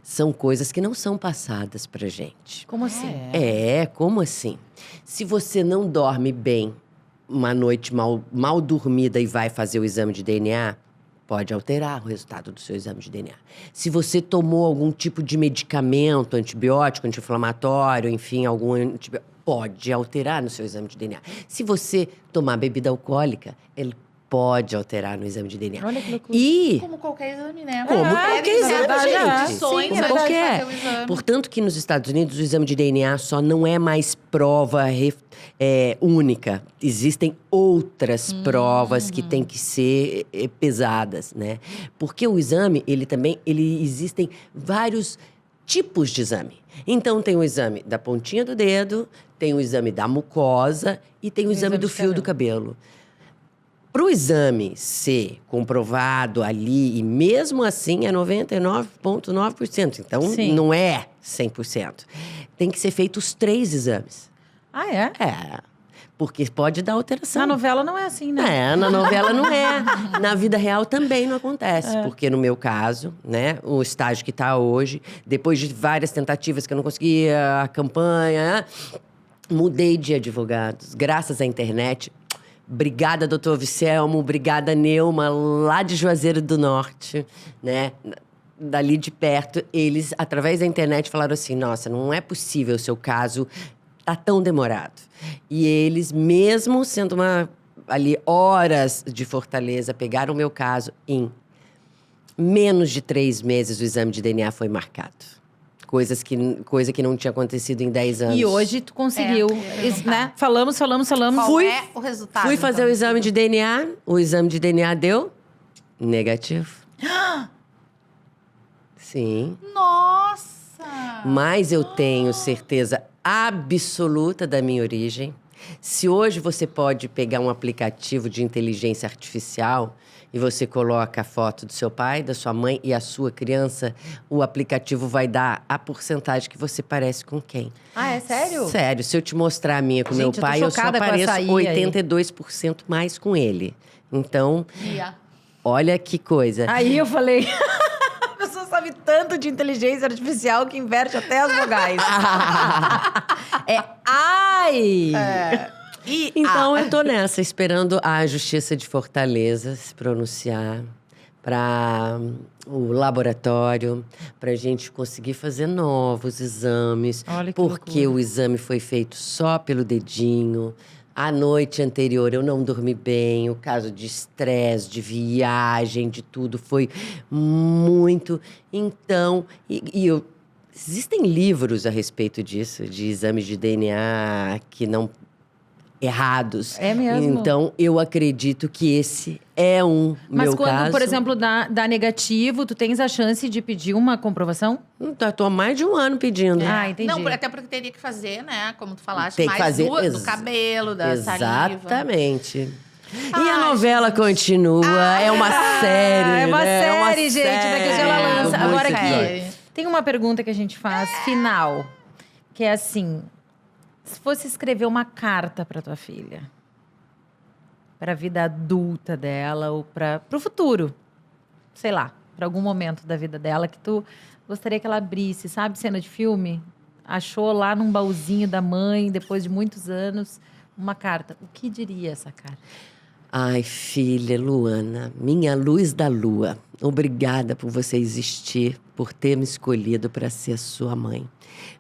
São coisas que não são passadas pra gente. Como assim? Como assim? Se você não dorme bem, uma noite mal dormida e vai fazer o exame de DNA, pode alterar o resultado do seu exame de DNA. Se você tomou algum tipo de medicamento, antibiótico, anti-inflamatório, enfim, algum antibiótico, pode alterar no seu exame de DNA. Se você tomar bebida alcoólica, ele pode alterar no exame de DNA. Olha que loucura. E Como qualquer exame, né? como qualquer exame, verdade, gente. Condições, Como né, de qualquer. fazer o exame. Portanto, que nos Estados Unidos o exame de DNA só não é mais prova única. Existem outras provas que têm que ser pesadas, né? Porque o exame, existem vários tipos de exame. Então, tem o exame da pontinha do dedo, tem o exame da mucosa e tem o exame do de fio do cabelo. Para o exame ser comprovado ali, e mesmo assim é 99,9%, então Sim. não é 100%. Tem que ser feito os 3 exames. Ah, é? Porque pode dar alteração. Na novela não é assim, né? Na novela não é. Na vida real também não acontece. Porque no meu caso, né, o estágio que está hoje, depois de várias tentativas que eu não conseguia, a campanha, mudei de advogados, graças à internet. Obrigada, doutor Vicelmo, obrigada, Neuma, lá de Juazeiro do Norte, né? Dali de perto, eles, através da internet, falaram assim: nossa, não é possível o seu caso tá tão demorado. E eles, mesmo sendo ali horas de Fortaleza, pegaram o meu caso em menos de 3 meses o exame de DNA foi marcado. Coisa que não tinha acontecido em 10 anos. E hoje tu conseguiu, né? Falamos. Qual é o resultado? Fui fazer então? o exame de DNA, o exame de DNA deu negativo. Sim. Nossa! Mas eu tenho certeza absoluta da minha origem. Se hoje você pode pegar um aplicativo de inteligência artificial e você coloca a foto do seu pai, da sua mãe e a sua criança, o aplicativo vai dar a porcentagem que você parece com quem. Ah, é sério? Sério, se eu te mostrar a minha com Gente, meu eu tô pai, eu só chocada com pareço essa IA aí. 82% mais com ele. Então, Ia. olha que coisa. Aí eu falei... A pessoa sabe tanto de inteligência artificial que inverte até as vogais. Ai! Então, eu tô nessa, esperando a Justiça de Fortaleza se pronunciar para o laboratório, para a gente conseguir fazer novos exames. Olha que porque loucura. o exame foi feito só pelo dedinho. A noite anterior eu não dormi bem, o caso de estresse, de viagem, de tudo, foi muito. Então, existem livros a respeito disso, de exames de DNA que não errados. É mesmo? Então, eu acredito que esse é Mas meu quando, caso. por exemplo, dá negativo, tu tens a chance de pedir uma comprovação? Tô há mais de um ano pedindo. Ah, entendi. Não, até porque teria que fazer, né? Como tu falaste, Tem que mais fazer do cabelo, da saliva. Exatamente. E a Ai, novela continua, é uma série. É uma né? série, gente. Daqui a dia ela série, lança. muito Agora série. aqui, tem uma pergunta que a gente faz, final. Que é assim, se fosse escrever uma carta para tua filha, para a vida adulta dela ou para o futuro, sei lá, para algum momento da vida dela que tu gostaria que ela abrisse, sabe, cena de filme? Achou lá num baúzinho da mãe, depois de muitos anos, uma carta. O que diria essa carta? Ai, filha Luana, minha luz da lua, obrigada por você existir, por ter me escolhido para ser sua mãe.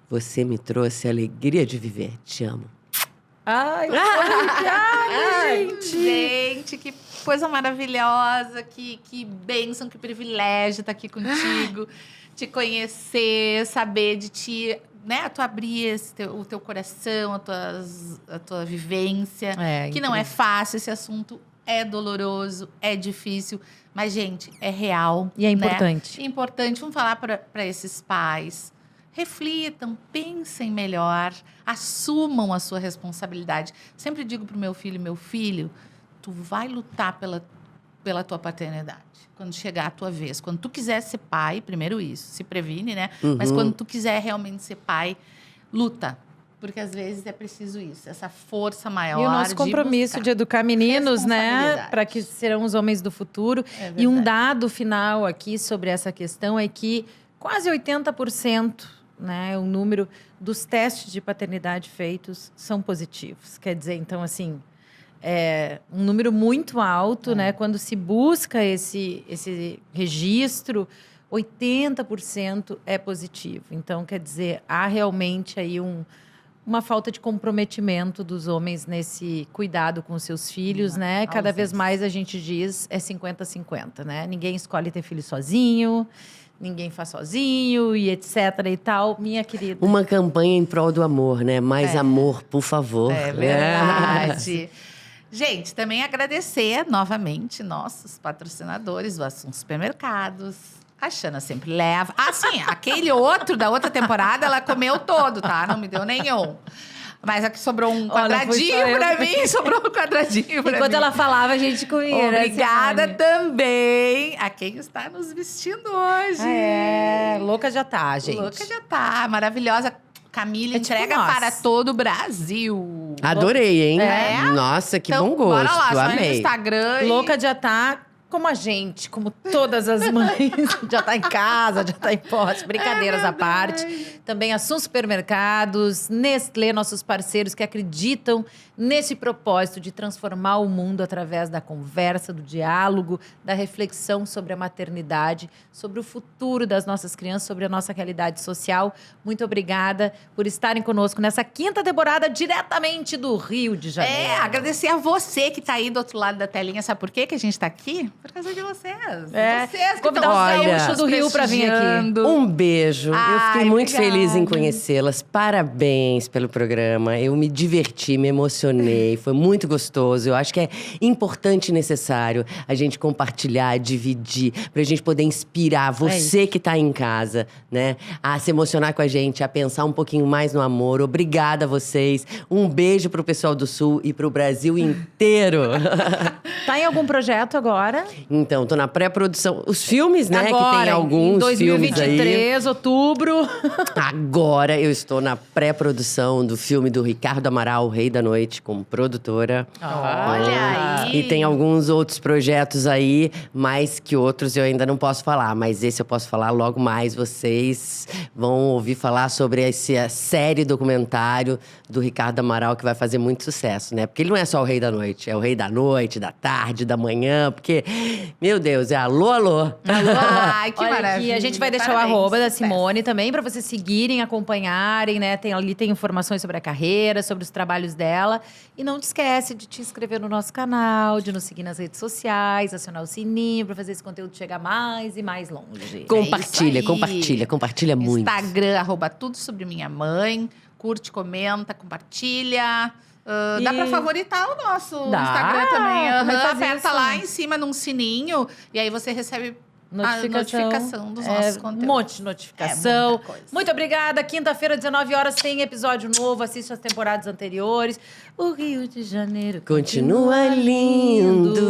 Você me trouxe a alegria de viver. Te amo. Ai, obrigada, gente. Gente, que coisa maravilhosa, que bênção, que privilégio estar aqui contigo, te conhecer, saber de ti, né? Tu abrir o teu coração, a tua vivência, que não é fácil, esse assunto é doloroso, é difícil, mas, gente, é real. E é importante. Né? É importante, vamos falar para esses pais. Reflitam, pensem melhor, assumam a sua responsabilidade. Sempre digo para o meu filho, tu vai lutar pela tua paternidade. Quando chegar a tua vez. Quando tu quiser ser pai, primeiro isso, se previne, né? Mas quando tu quiser realmente ser pai, luta. Porque às vezes é preciso isso, essa força maior. E o nosso compromisso de educar meninos, né? Para que serão os homens do futuro. E um dado final aqui sobre essa questão é que quase 80%, né, o número dos testes de paternidade feitos são positivos. Quer dizer, então, assim, é um número muito alto, né? Quando se busca esse registro, 80% é positivo. Então, quer dizer, há realmente aí uma falta de comprometimento dos homens nesse cuidado com os seus filhos, né? Cada vez mais a gente diz é 50-50, né? Ninguém escolhe ter filho sozinho. Ninguém faz sozinho e etc e tal, minha querida. Uma campanha em prol do amor, né? Mais amor, por favor. É verdade. Gente, também agradecer novamente nossos patrocinadores, o Assum Supermercados. A Xana sempre leva. Ah, sim, aquele outro da outra temporada, ela comeu todo, tá? Não me deu nenhum. Mas aqui sobrou um quadradinho pra mim, sobrou um quadradinho pra mim. Enquanto ela falava, a gente comia. Obrigada também a quem está nos vestindo hoje. Louca já tá, gente. Louca já tá, maravilhosa. Camila entrega para todo o Brasil. Adorei, hein? Nossa, que bom gosto. Bora lá, só amei. no Instagram. Louca já tá como a gente, como todas as mães. Já tá em casa, já tá em posse. Brincadeiras à parte. Também Assum Supermercados, Nestlé, nossos parceiros que acreditam nesse propósito de transformar o mundo através da conversa, do diálogo, da reflexão sobre a maternidade, sobre o futuro das nossas crianças, sobre a nossa realidade social. Muito obrigada por estarem conosco nessa 5ª temporada, diretamente do Rio de Janeiro. Agradecer a você que tá aí do outro lado da telinha. Sabe por quê que a gente tá aqui? Por causa de vocês. Vocês que convidar os gaúchos do Rio para vir aqui. Um beijo. Eu fiquei muito feliz em conhecê-las. Parabéns pelo programa. Eu me diverti, me emocionei. Foi muito gostoso. Eu acho que é importante e necessário a gente compartilhar, dividir, pra gente poder inspirar você que tá em casa, né? A se emocionar com a gente, a pensar um pouquinho mais no amor. Obrigada a vocês. Um beijo pro pessoal do Sul e pro Brasil inteiro. Tá em algum projeto agora? Então, tô na pré-produção. Os filmes, né? Agora, que tem alguns em filmes aí. 2023, outubro. Agora eu estou na pré-produção do filme do Ricardo Amaral, O Rei da Noite, como produtora. Olha aí! E tem alguns outros projetos aí, mais que outros eu ainda não posso falar. Mas esse eu posso falar logo mais. Vocês vão ouvir falar sobre essa série documentário do Ricardo Amaral, que vai fazer muito sucesso, né? Porque ele não é só o Rei da Noite, é o Rei da Noite, da tarde, da manhã. Porque, meu Deus, é alô, alô. Alô. Ai, que Olha maravilha. aqui, a gente vai deixar Parabéns, o arroba da sucesso. Simone também para vocês seguirem, acompanharem, né? Ali tem informações sobre a carreira, sobre os trabalhos dela. E não te esquece de te inscrever no nosso canal, de nos seguir nas redes sociais, acionar o sininho para fazer esse conteúdo chegar mais e mais longe. Compartilha, É isso aí. compartilha muito. Instagram, @tudo sobre minha mãe. Curte, comenta, compartilha. Dá pra favoritar o nosso Instagram também. Como é que faz Aperta isso? lá em cima num sininho e aí você recebe a notificação dos nossos conteúdos. Um monte de notificação. muita coisa. Muito obrigada. Quinta-feira, 19 horas, tem episódio novo. Assiste as temporadas anteriores. O Rio de Janeiro Continua lindo.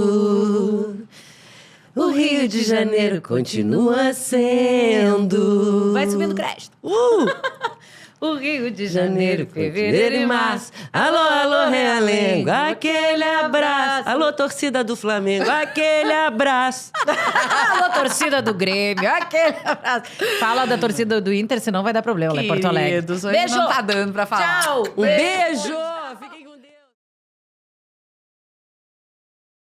O Rio de Janeiro continua sendo. Vai subindo crédito. O Rio de Janeiro, Janeiro, fevereiro e março. Alô, alô, Realengo, aquele abraço. Alô, torcida do Flamengo, aquele abraço. Alô, torcida do Grêmio, aquele abraço. Fala da torcida do Inter, senão vai dar problema lá em Porto Alegre. Queridos, hoje Beijo. não tá dando pra falar. Tchau. Um beijo.